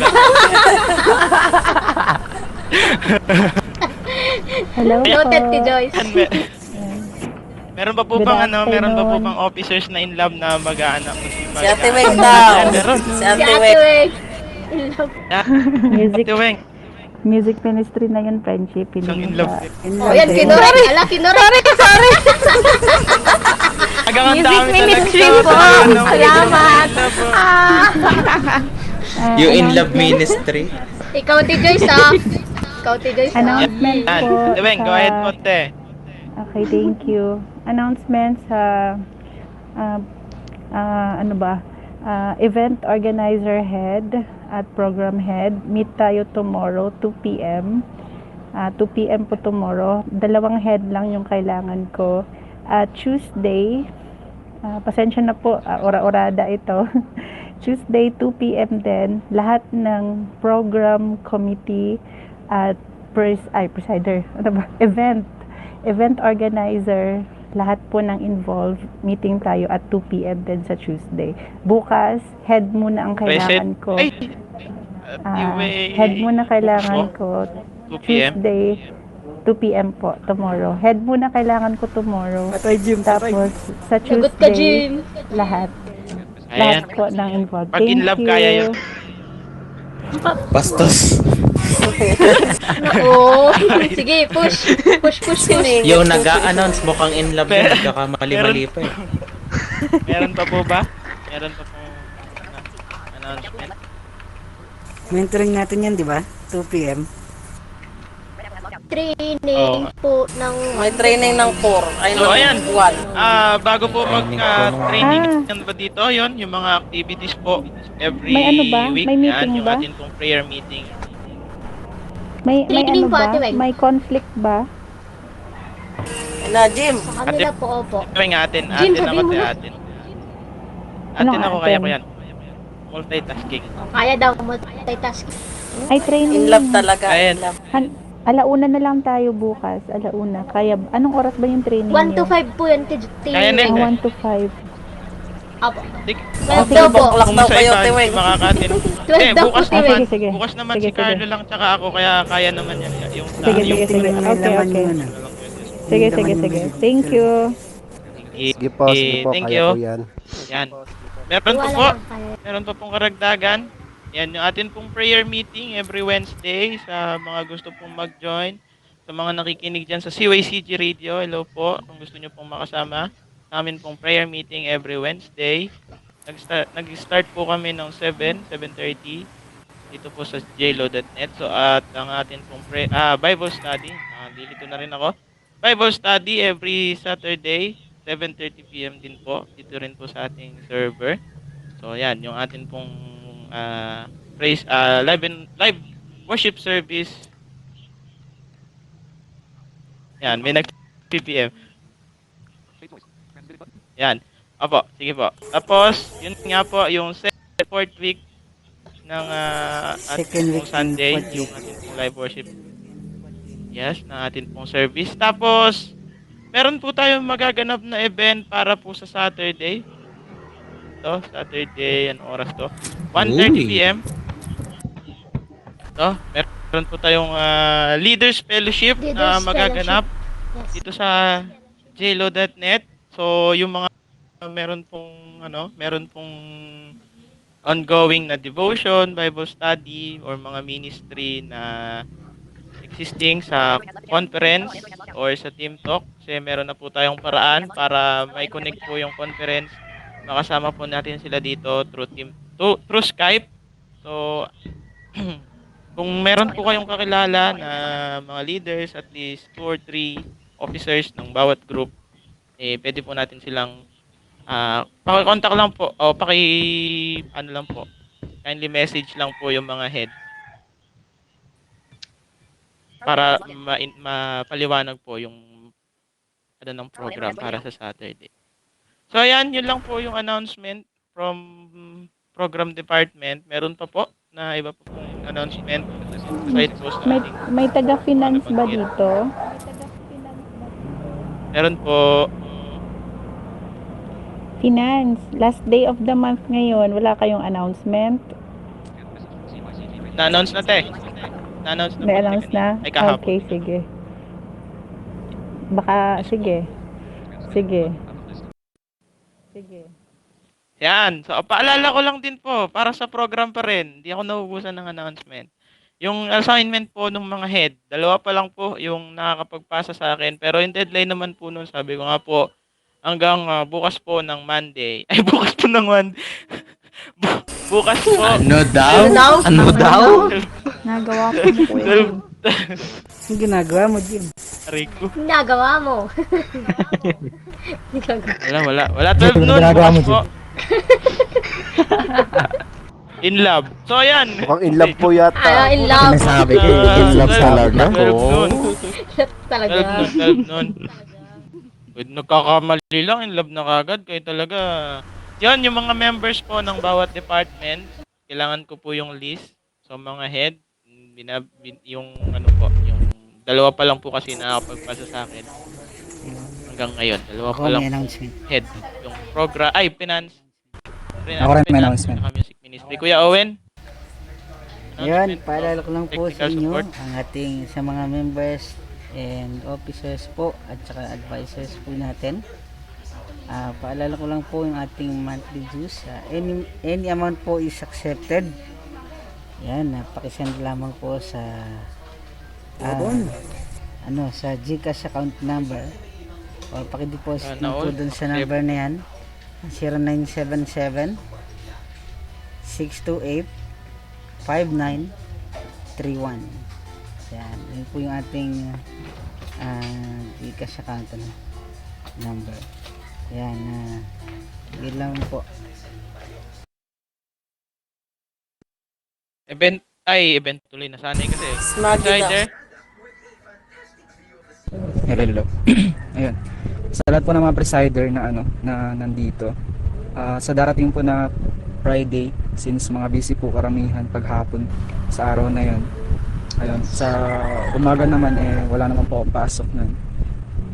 P: Hello po.
G: Noted, Ti Joyce.
A: Meron pa po bang meron pa po bang officers na in love na mag-aanak?
O: Si Ate Weng daw. Si Ate Weng.
P: Music,
A: Ate Weng.
P: music ministry na yun, friendship.
A: Isang in love.
G: Oh, yan, kinurek. Ala, kinurek. Sorry.
A: Agang ang
G: Music
A: dami
G: ministry
A: talaga.
G: po. Salamat.
N: You in love ministry.
G: Ikaw, Ti Joyce, Ikaw, Ti Joyce,
P: Announcement
A: Yan.
P: po.
A: Ate Weng, go ahead po, te.
P: Okay, thank you. Announcement sa event organizer head at program head. Meet tayo tomorrow, 2 p.m. 2 p.m. po tomorrow. 2 head lang yung kailangan ko. Tuesday, pasensya na po, ora-orada ito. Tuesday, 2 p.m. din. Lahat ng program committee at event organizer, lahat po ng involved, meeting tayo at 2 p.m. din sa Tuesday. Bukas, head muna ang kailangan ko. Head muna kailangan ko.
A: 2 p.m.
P: Tuesday, 2 p.m. po, tomorrow. Head muna kailangan ko tomorrow. Tapos, sa Tuesday, lahat. Lahat po ng involved.
A: Pag in love, kaya yun.
N: Bastos.
G: Oo. Sige, push.
N: Yung nag-a-announce mukhang in love yun. Nagkakamali-mali pa eh.
A: Meron pa po ba? Meron pa po announcement.
H: Mentoring natin yan, di ba? 2 p.m.
G: Training po ng...
O: May training ng 4. Ay,
A: So, ayan.
O: 1.
A: Bago po mag-training yan ba dito, yun, yung mga activities po every
P: May ano ba?
A: week.
P: May
A: Yan,
P: meeting
A: yung
P: ba?
A: atin pong prayer meeting.
P: May
G: Training
P: ano
G: po,
P: ba?
G: Ate Weng.
P: May conflict ba?
O: Na, Jim.
G: Sa kanila po, opo.
A: Ito yung atin.
G: Jim,
A: Atin
G: sabihin
A: ako,
G: mo
A: te,
G: na.
A: atin.
P: Anong
A: Atin ako,
P: atin?
A: kaya ko yan. Multitasking.
G: Kaya daw multitask.
P: Ay, training.
O: In love talaga.
A: Ayan.
O: In love.
P: Alauna na lang tayo bukas. Alauna. Kaya, anong oras ba yung training
G: 1 to
P: niyo?
G: 5 po yan,
A: Kaya na,
P: 1 to 5.
G: Opo.
A: Sige.
G: 12 daw po.
O: O'clock daw kayo, Te Weng.
A: Makakatin.
G: 12 daw po,
A: Bukas
G: Te
A: naman.
G: Weng.
P: Sige.
A: Bukas naman
P: Sige,
A: si Carlo lang tsaka ako, kaya kaya naman yan. Yung
P: Sige. Okay. Sige. Thank you.
L: Sige po,
A: Thank
L: kaya
A: you.
L: po yan.
A: Yan. Meron pa po. Meron pa pong karagdagan. Yan yung atin pong prayer meeting every Wednesday sa mga gusto pong mag-join. Sa mga nakikinig dyan sa CYCG Radio, hello po. Kung gusto nyo pong makasama, namin pong prayer meeting every Wednesday. Nag-start po kami ng 7:30 dito po sa jlo.net. So at ang atin pong Bible study, nandito na rin ako. Bible study every Saturday, 7:30 PM din po. Dito rin po sa ating server. So yan, yung atin pong live worship service. Yan, may nag-PPM. Yan. Opo, sige po. Tapos, yun nga po, yung fourth week ng
H: Second week ng
A: Sunday,
H: fourth
A: yung
H: week.
A: ating pong live worship. Yes, ng ating pong service. Tapos, meron po tayong magaganap na event para po sa Saturday. Ito, Saturday, anong oras to? 1:30 PM. Ito, meron po tayong Leaders Fellowship na
K: Leaders
A: magaganap
K: Fellowship. Yes.
A: dito sa jlo.net. So, yung mga meron pong ongoing na devotion, Bible study, or mga ministry na existing sa conference or sa team talk. Kasi meron na po tayong paraan para may connect po yung conference. Makasama po natin sila dito through Skype. So, kung meron po kayong kakilala na mga leaders, at least 2 or 3 officers ng bawat group, pwede po natin silang paki-contact lang po o kindly message lang po yung mga head para mapaliwanag po yung ng program para sa Saturday. So ayan, yun lang po yung announcement from program department. Meron pa po na iba po pong announcement aside po sa
P: May taga-finance ba dito?
A: meron po.
P: Finance, last day of the month ngayon, wala kayong announcement?
A: Na-announce na Na-announce na po.
P: May-announce na?
A: Ay, kahapon.
P: Okay, sige. Baka, sige. Sige.
A: Yan. So, paalala ko lang din po, para sa program pa rin, hindi ako nauubusan ng announcement. Yung assignment po ng mga head, 2 pa lang po yung nakakapagpasa sa akin. Pero yung deadline naman po nun, sabi ko nga po, hanggang bukas po ng Monday. Ay, bukas po ng Monday. Bukas po.
B: Ano daw?
C: Nagawa ko po yun.
H: Ang ginagawa mo, Jim?
A: Rico.
K: Nagawa mo.
A: Wala 12 noon.
B: Ginagawa mo,
A: Bukas po. In love. So, ayan.
L: Mukhang in love po yata.
K: In love.
B: Sinasabi ko, in love talaga.
A: 12 noon.
K: Talaga.
A: 12 noon. Nagkakamali lang, in love na kagad. Kaya talaga, yan, yung mga members po ng bawat department, kailangan ko po yung list. So, mga head, yung 2 pa lang po kasi nakapagpasa sa akin. Hanggang ngayon, 2 pa lang head. Yung program, finance.
B: Ako rin may announcement.
A: Music ministry. Kuya Owen?
H: Yan, paalala ko lang po sa
A: Technical
H: inyo,
A: support.
H: ang ating sa mga members and officers po at saka advisors po natin. Paalala ko lang po yung ating monthly dues. Any amount po is accepted. Yan, pakisend lamang po sa sa GCash account number o pakideposit po dun sa number na yan, 0977 628 5931. Yan, yun po yung ating GCash account number. Yan, yun lang po.
A: Event tuloy na sanay kasi.
O: Smaggy daw.
A: Insider.
B: Hello. Ayun. Sa lahat po ng mga presider na nandito, sa darating po na Friday, since mga busy po karamihan paghapon sa araw na yon. Ayun, sa umaga naman wala naman po akong pasok nun.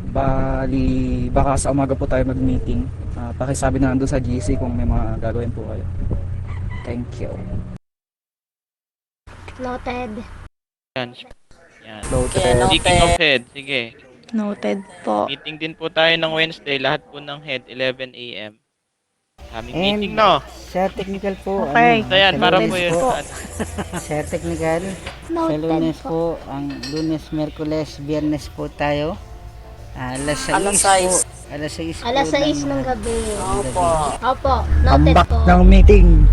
B: Bali, baka sa umaga po tayo mag-meeting. Pakisabi na nandun sa GC kung may mga gagawin po kayo. Thank you.
K: Noted.
A: Yan.
O: Okay,
A: Speaking of
O: noted.
A: head, sige.
C: Noted po.
A: Meeting din po tayo ng Wednesday, lahat po ng head, 11 a.m. Aming
H: And
A: meeting, no?
H: sa technical po,
P: Okay.
A: So yan, para po
H: Lunes
A: yun.
H: sa technical, sa
K: Noted
H: Lunes
K: po.
H: po, ang Lunes, Merkules, Biyernes po tayo. Alas 6
O: Alas
H: po,
O: 6.
H: Alas 6 po.
K: Alas 6 ng gabi. Opo. Noted
B: Ambak
K: po.
B: ng meeting.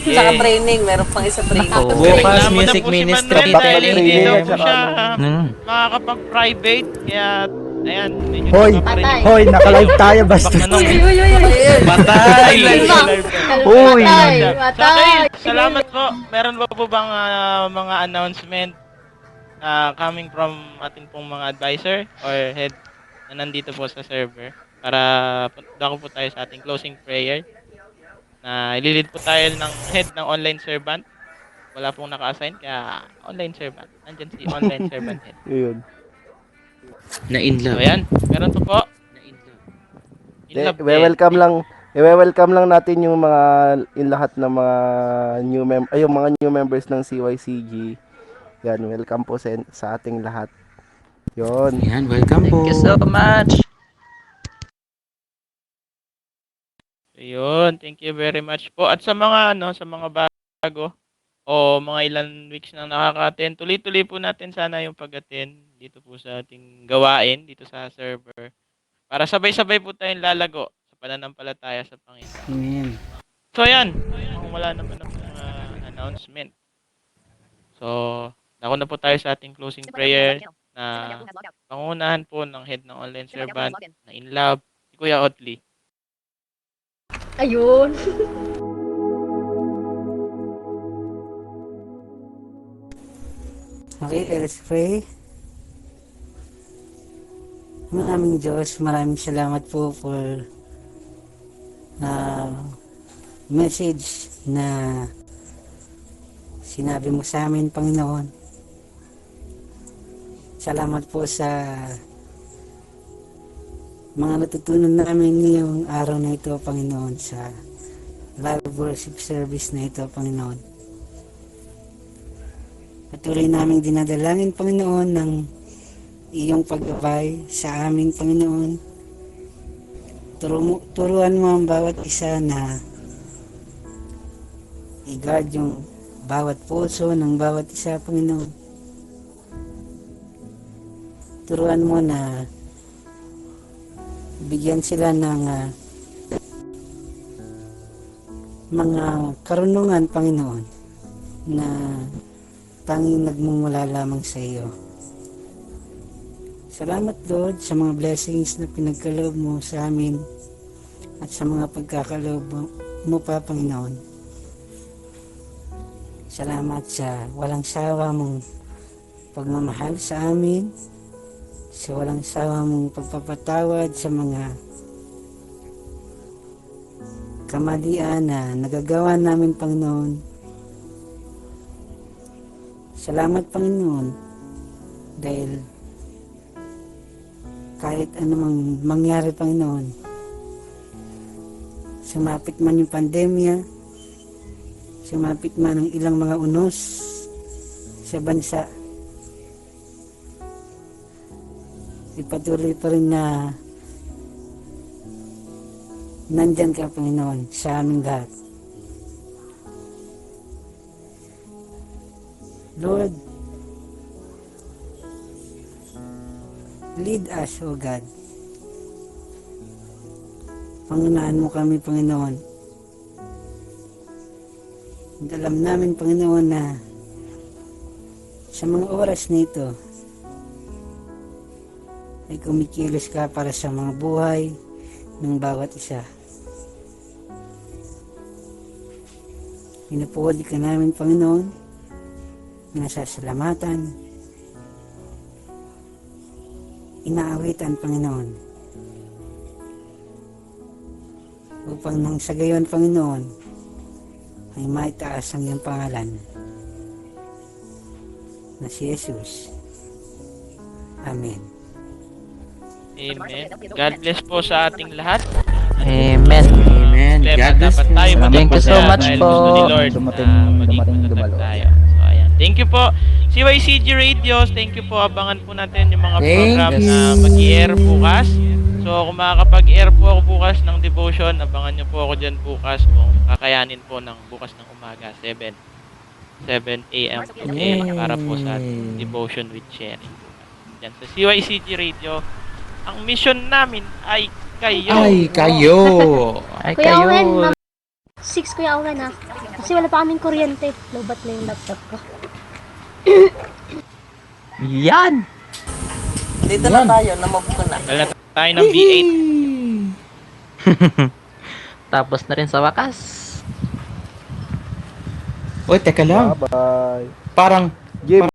O: Saka training, meron pang isa training.
N: Bukas music ministry telling
A: Hindi daw
N: him.
A: po siya makakapag-private. Kaya, ayan. medyo
B: Hoy,
K: Patay.
B: hoy, naka-live tayo basta.
N: Patay!
B: Uy.
K: Matay.
A: Okay, salamat po. Meron ba po bang mga announcement coming from ating pong mga advisor or head na nandito po sa server para dako po tayo sa ating closing prayer na ililid po tayo ng head ng online servant. Wala pong naka-assign kaya online servant. Nandyan si online servant head.
L: Yun.
N: Na in
A: So
N: love.
A: ayan, meron po. In love din.
L: I-welcome lang natin yung lahat ng mga new members ng CYCG. Yan, welcome po sa ating lahat. Yon.
N: Yan, welcome po.
O: Thank you so much.
A: Ayun, thank you very much po. At sa mga sa mga bago o mga ilan weeks na nakaka-attend, tuloy-tuloy po natin sana yung pag-attend dito po sa ating gawain dito sa server. Para sabay-sabay po tayong lalago sa pananampalataya sa Panginoon.
H: Amen.
A: So ayan, kung wala naman ng mga announcement. So, dako na po tayo sa ating closing prayer na pangunahan po ng head ng online servant na in love, si Kuya Otli.
K: Ayun.
H: Okay, let's pray. Maraming Diyos, maraming salamat po for message na sinabi mo sa amin, Panginoon. Salamat po sa mga natutunan namin ngayong araw na ito, Panginoon, sa live worship service na ito, Panginoon. Patuloy namin dinadalangin, Panginoon, ng iyong paggabay sa aming Panginoon. Turuan mo ang bawat isa na i-guard yung bawat puso ng bawat isa, Panginoon. Turuan mo na bigyan sila ng mga karunungan, Panginoon, na tanging nagmumula lamang sa iyo. Salamat, Lord, sa mga blessings na pinagkaloob mo sa amin at sa mga pagkakaloob mo pa, Panginoon. Salamat sa walang sawa mong pagmamahal sa amin, sa walang sawa mong pagpapatawad sa mga kamalian na nagagawa namin, Panginoon. Salamat, Panginoon, dahil kahit anumang mangyari, Panginoon, sumapit man yung pandemya, sumapit man ang ilang mga unos sa bansa, ipatuloy pa rin na nandyan ka, Panginoon, sa aming lahat. Lord, lead us, O God. Pangunahan mo kami, Panginoon. Alam namin, Panginoon, na sa mga oras na ito ay kumikilos ka para sa mga buhay ng bawat isa. Pinupuhod ka namin, Panginoon, nasasalamatan, inaawitan, Panginoon, upang nang sa gayon, Panginoon, ay maitaas ang iyong pangalan na si Jesus. Amen.
A: Amen. God bless po sa ating lahat.
O: Amen.
N: Amen. God bless
A: Dapat
N: you.
A: tayo
O: Thank you so much
A: dahil
O: po.
A: gusto ni Lord na maging tayo. So, ayan. Thank you po. CYCG Radios, thank you po. Abangan po natin yung mga program na mag-i-air bukas. So, kung makakapag-air po ako bukas ng devotion, abangan nyo po ako dyan bukas kung kakayanin po ng bukas ng umaga, 7 a.m. para po sa devotion with sharing. Yan, sa CYCG Radio, Ang mission namin ay kayo.
N: Ay, kayo. Ay,
K: Kuya
N: kayo.
K: Owen, 6 Kuya Owen ha. Kasi wala pa kaming kuryente. Lobat na yung laptop ko.
N: Yan.
O: Dito na tayo, namove ko na.
A: Dala na tayo ng V8.
N: Tapos na rin sa wakas. Uy, teka lang.
L: Bye-bye.
N: Parang